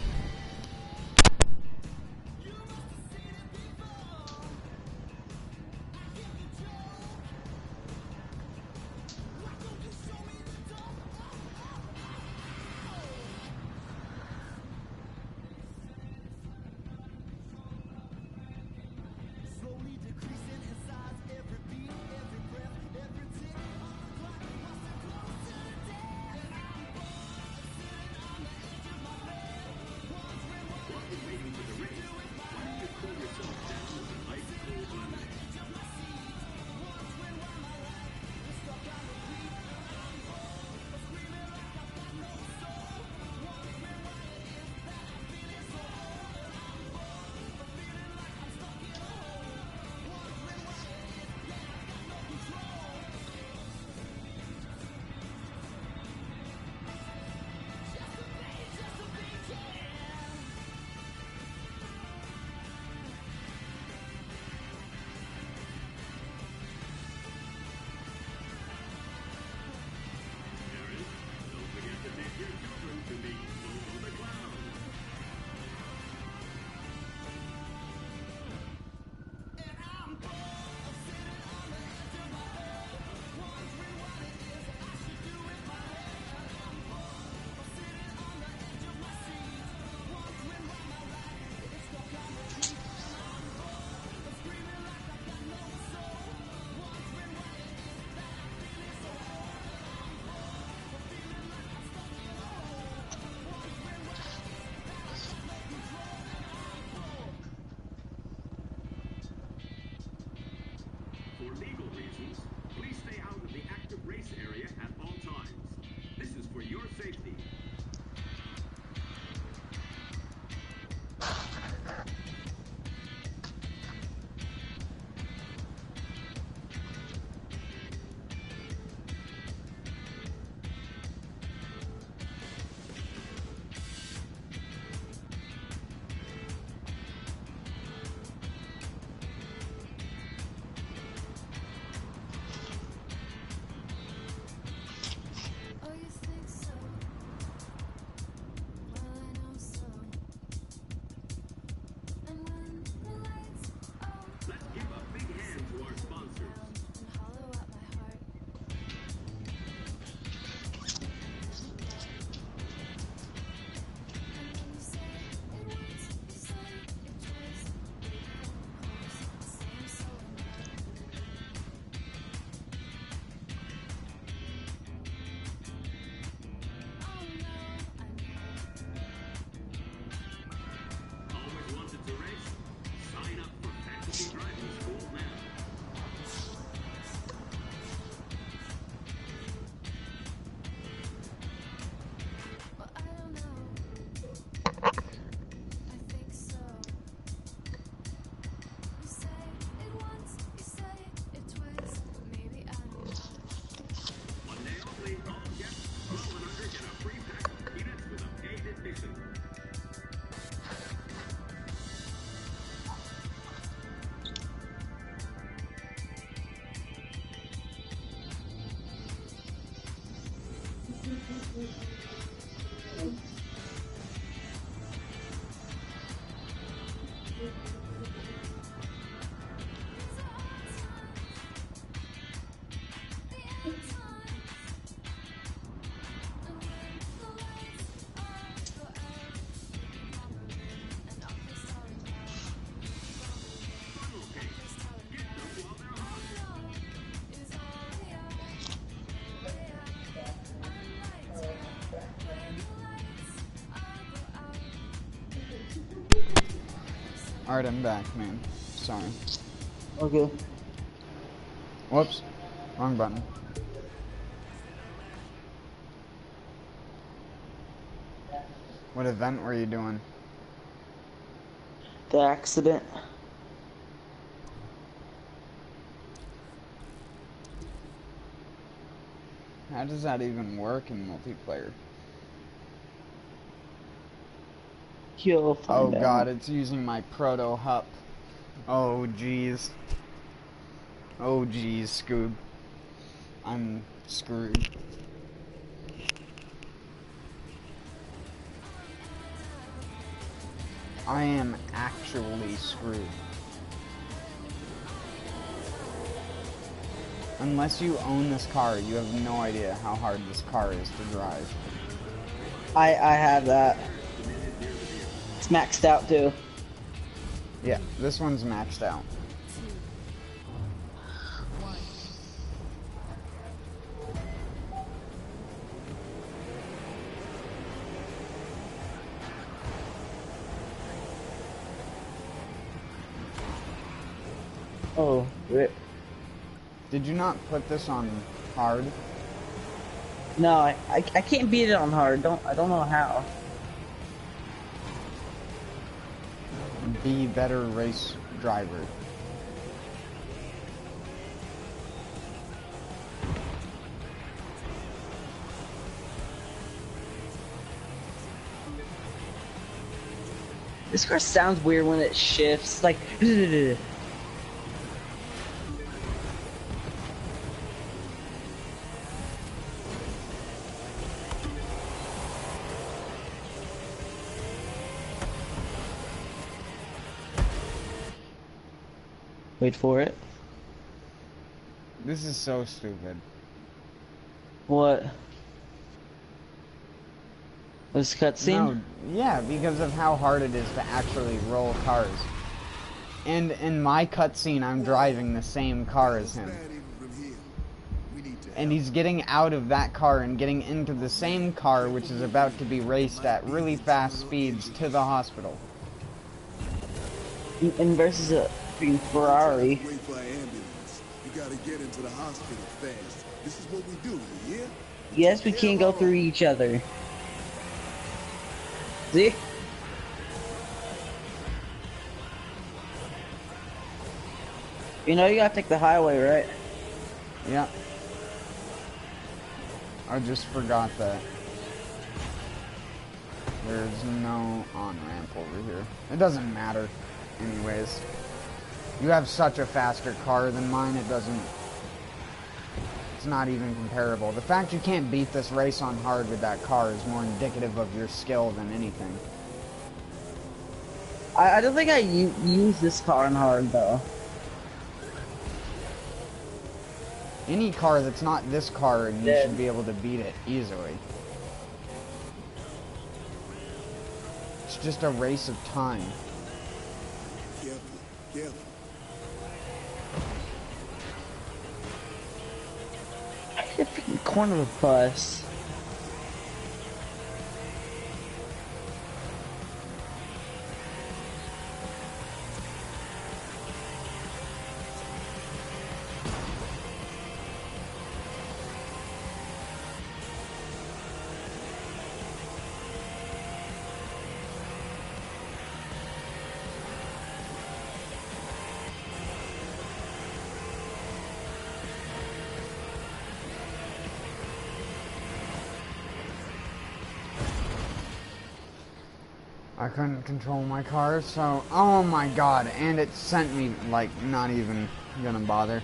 Alright, I'm back, man. Sorry. Okay. Whoops. Wrong button. What event were you doing? The accident. How does that even work in multiplayer? You'll Oh find out. god, it's using my proto hup. Oh jeez. Oh jeez, Scoob. I'm screwed. I am actually screwed. Unless you own this car, you have no idea how hard this car is to drive. I have that. It's maxed out too. Yeah, this one's maxed out. Oh, rip. Did you not put this on hard? No, I can't beat it on hard. I don't know how. Be better race driver. This car sounds weird when it shifts. Like. Wait for it. This is so stupid. What? This cutscene? No, yeah, because of how hard it is to actually roll cars. And in my cutscene, I'm driving the same car as him. And he's getting out of that car and getting into the same car, which is about to be raced at really fast speeds to the hospital. And versus a freaking Ferrari. Wait for an ambulance. You gotta get into the hospital fast. This is what we do, yeah? Yes, we can't go through each other. See? You know you gotta take the highway, right? Yeah. I just forgot that. There's no on-ramp over here. It doesn't matter. Anyways. You have such a faster car than mine, it doesn't... It's not even comparable. The fact you can't beat this race on hard with that car is more indicative of your skill than anything. I don't think I use this car on hard, though. Any car that's not this car, and you should be able to beat it easily. It's just a race of time. Careful, careful. The freaking corner of the bus. I couldn't control my car, so... Oh my god, and it sent me, like, not even gonna bother.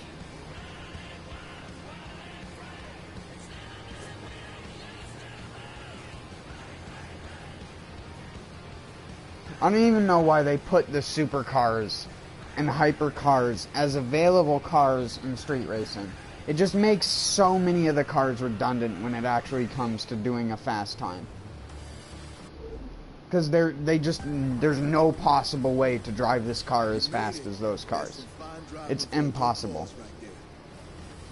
I don't even know why they put the supercars and hypercars as available cars in street racing. It just makes so many of the cars redundant when it actually comes to doing a fast time. Because there's no possible way to drive this car as fast as those cars. It's impossible.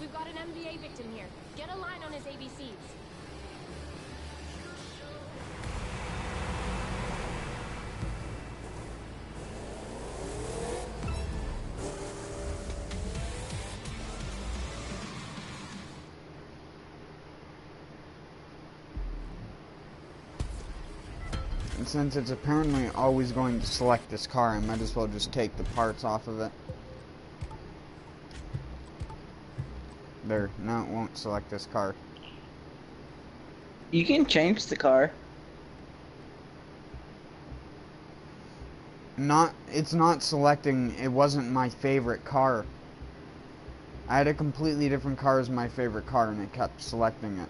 We've got an MVA victim here. Get a line on his ABCs. And since it's apparently always going to select this car, I might as well just take the parts off of it. There, now it won't select this car. You can change the car. It's not selecting, it wasn't my favorite car. I had a completely different car as my favorite car and it kept selecting it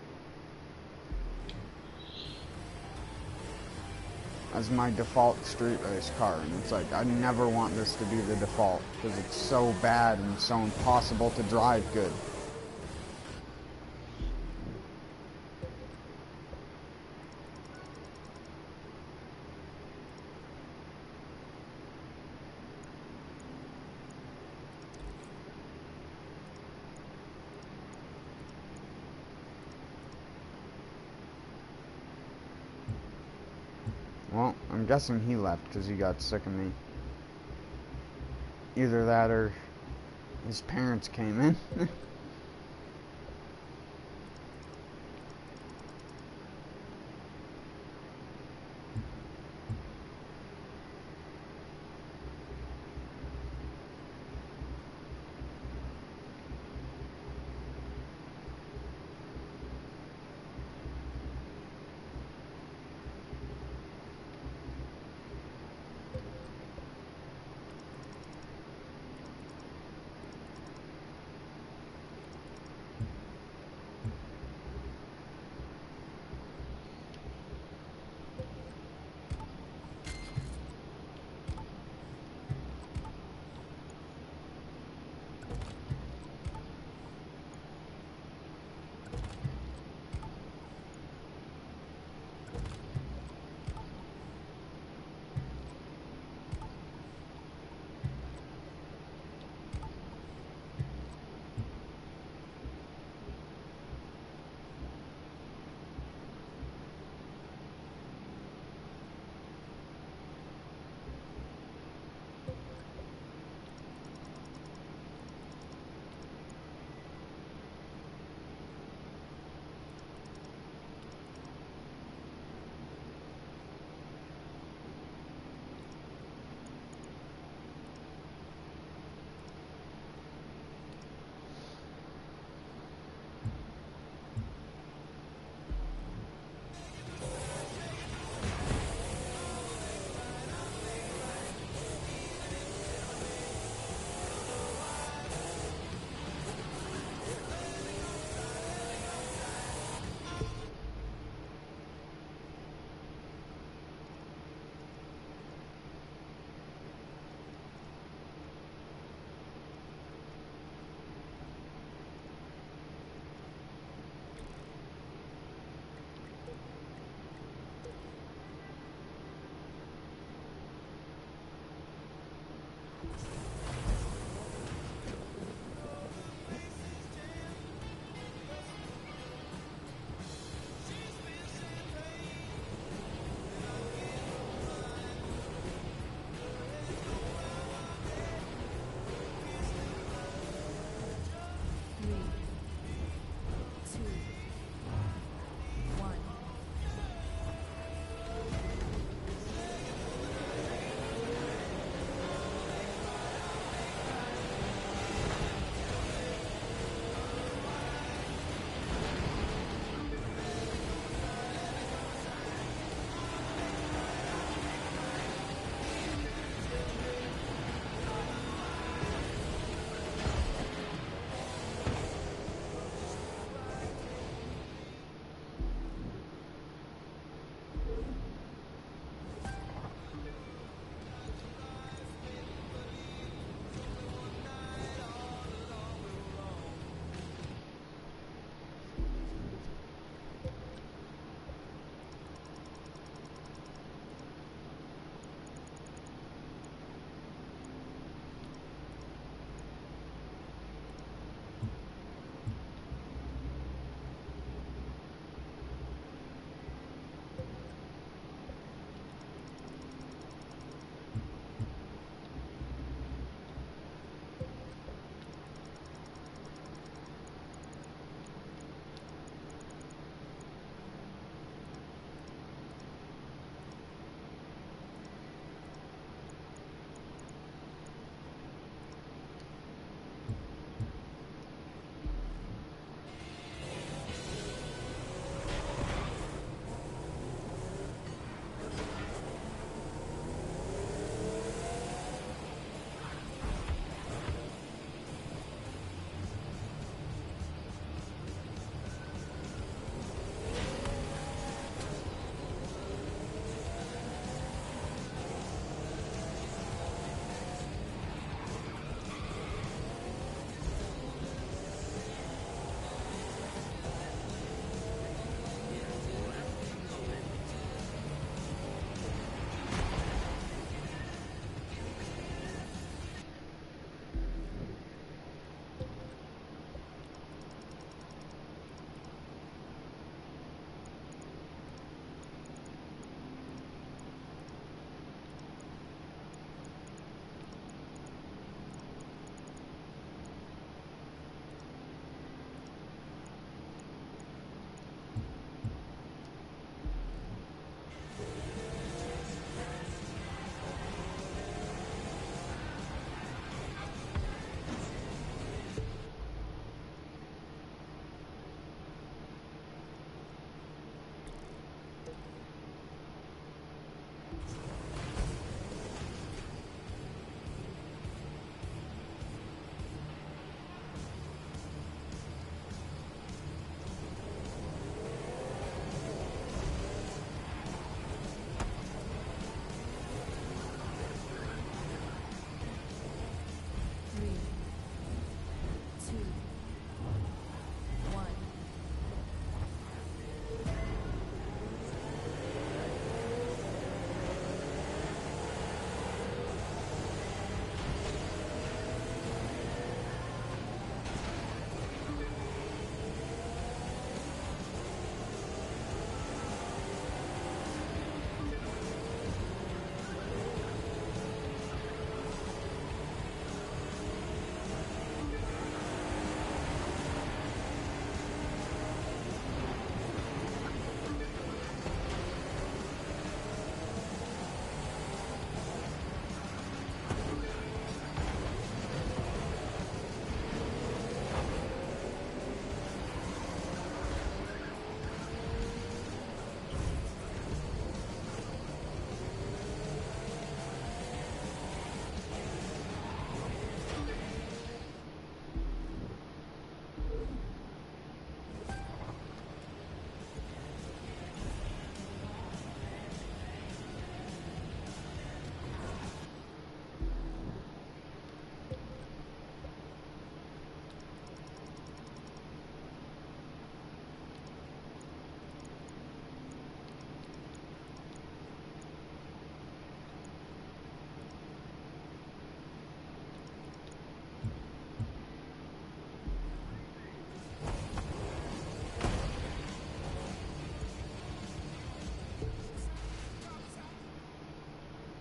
as my default street race car, and it's like, I never want this to be the default because it's so bad and so impossible to drive good. Well, I'm guessing he left because he got sick of me. Either that or his parents came in.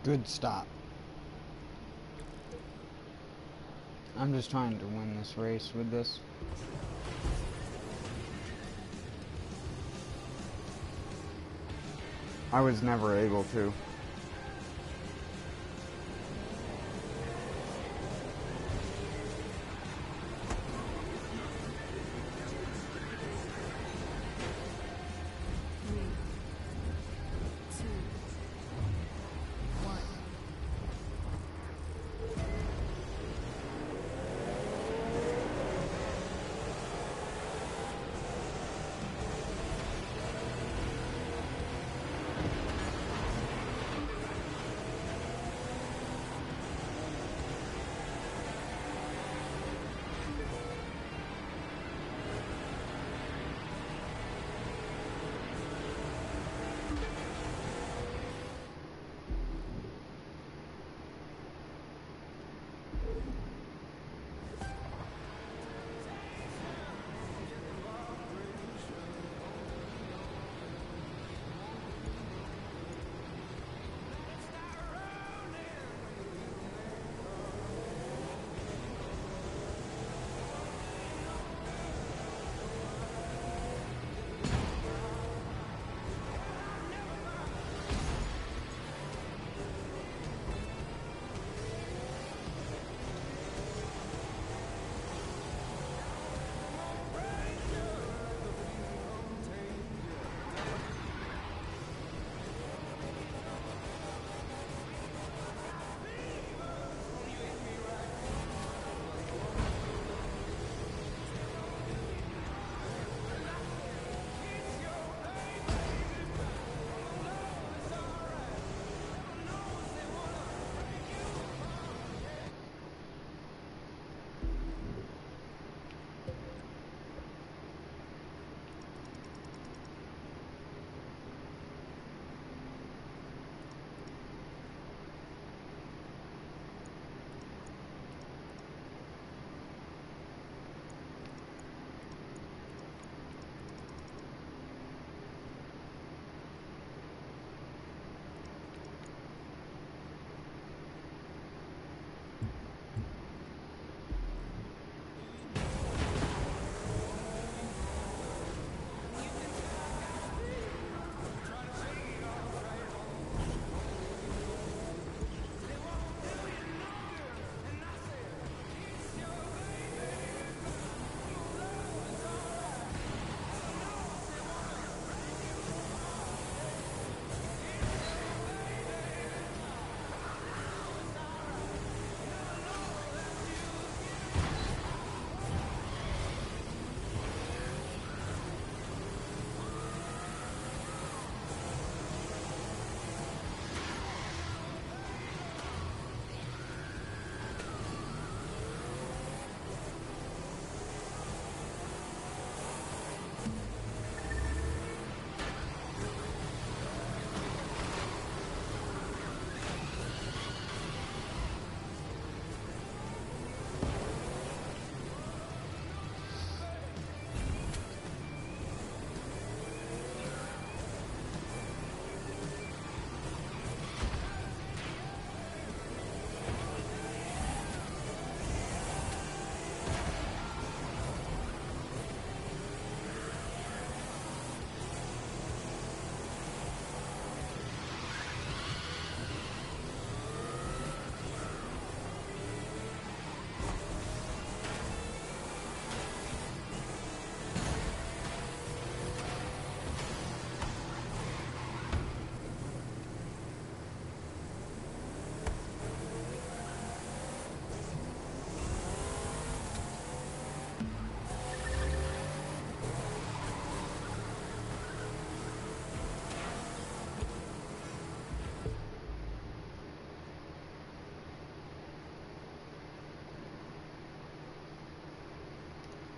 Good stop. I'm just trying to win this race with this. I was never able to.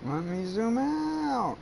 Let me zoom out.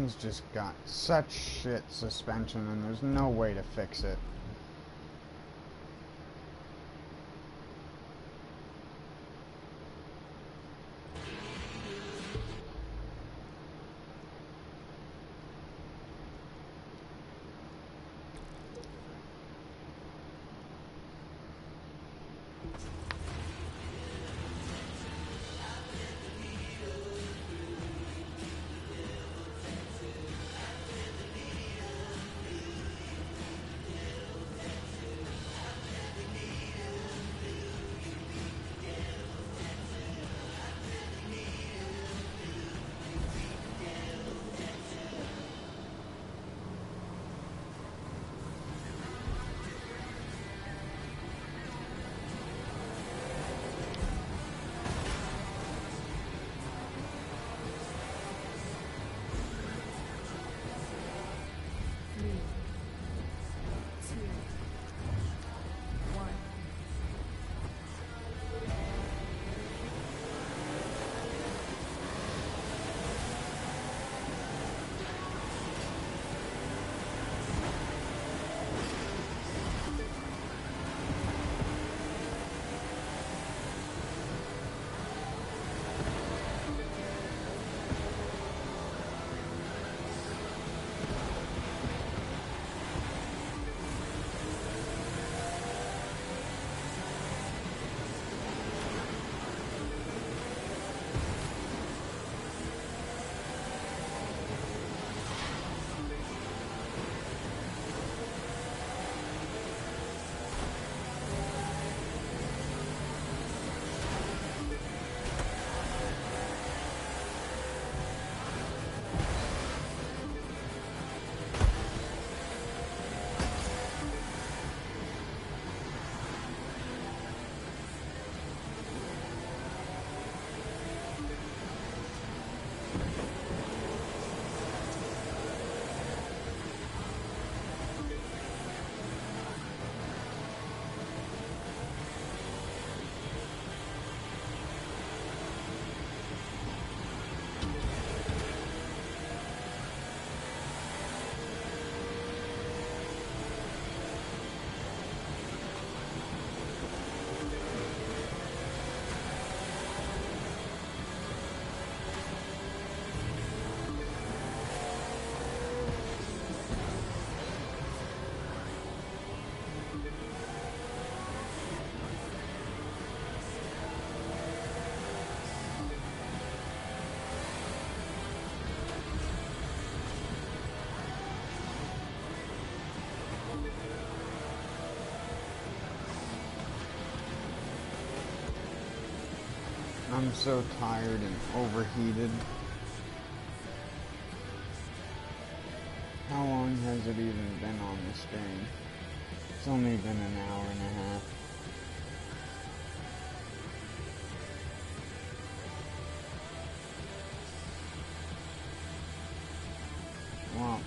thing's just got such shit suspension and there's no way to fix it. I'm so tired and overheated. How long has it even been on the stream? It's only been an hour and a half. Well,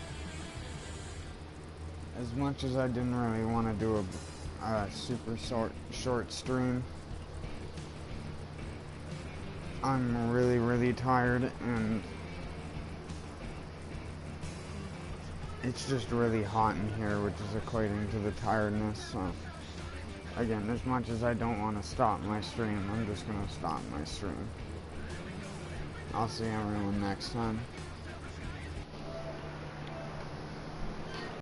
as much as I didn't really want to do a super short stream, I'm really tired, and it's just really hot in here, which is equating to the tiredness. So again, as much as I don't want to stop my stream, I'm just gonna stop my stream. I'll see everyone next time.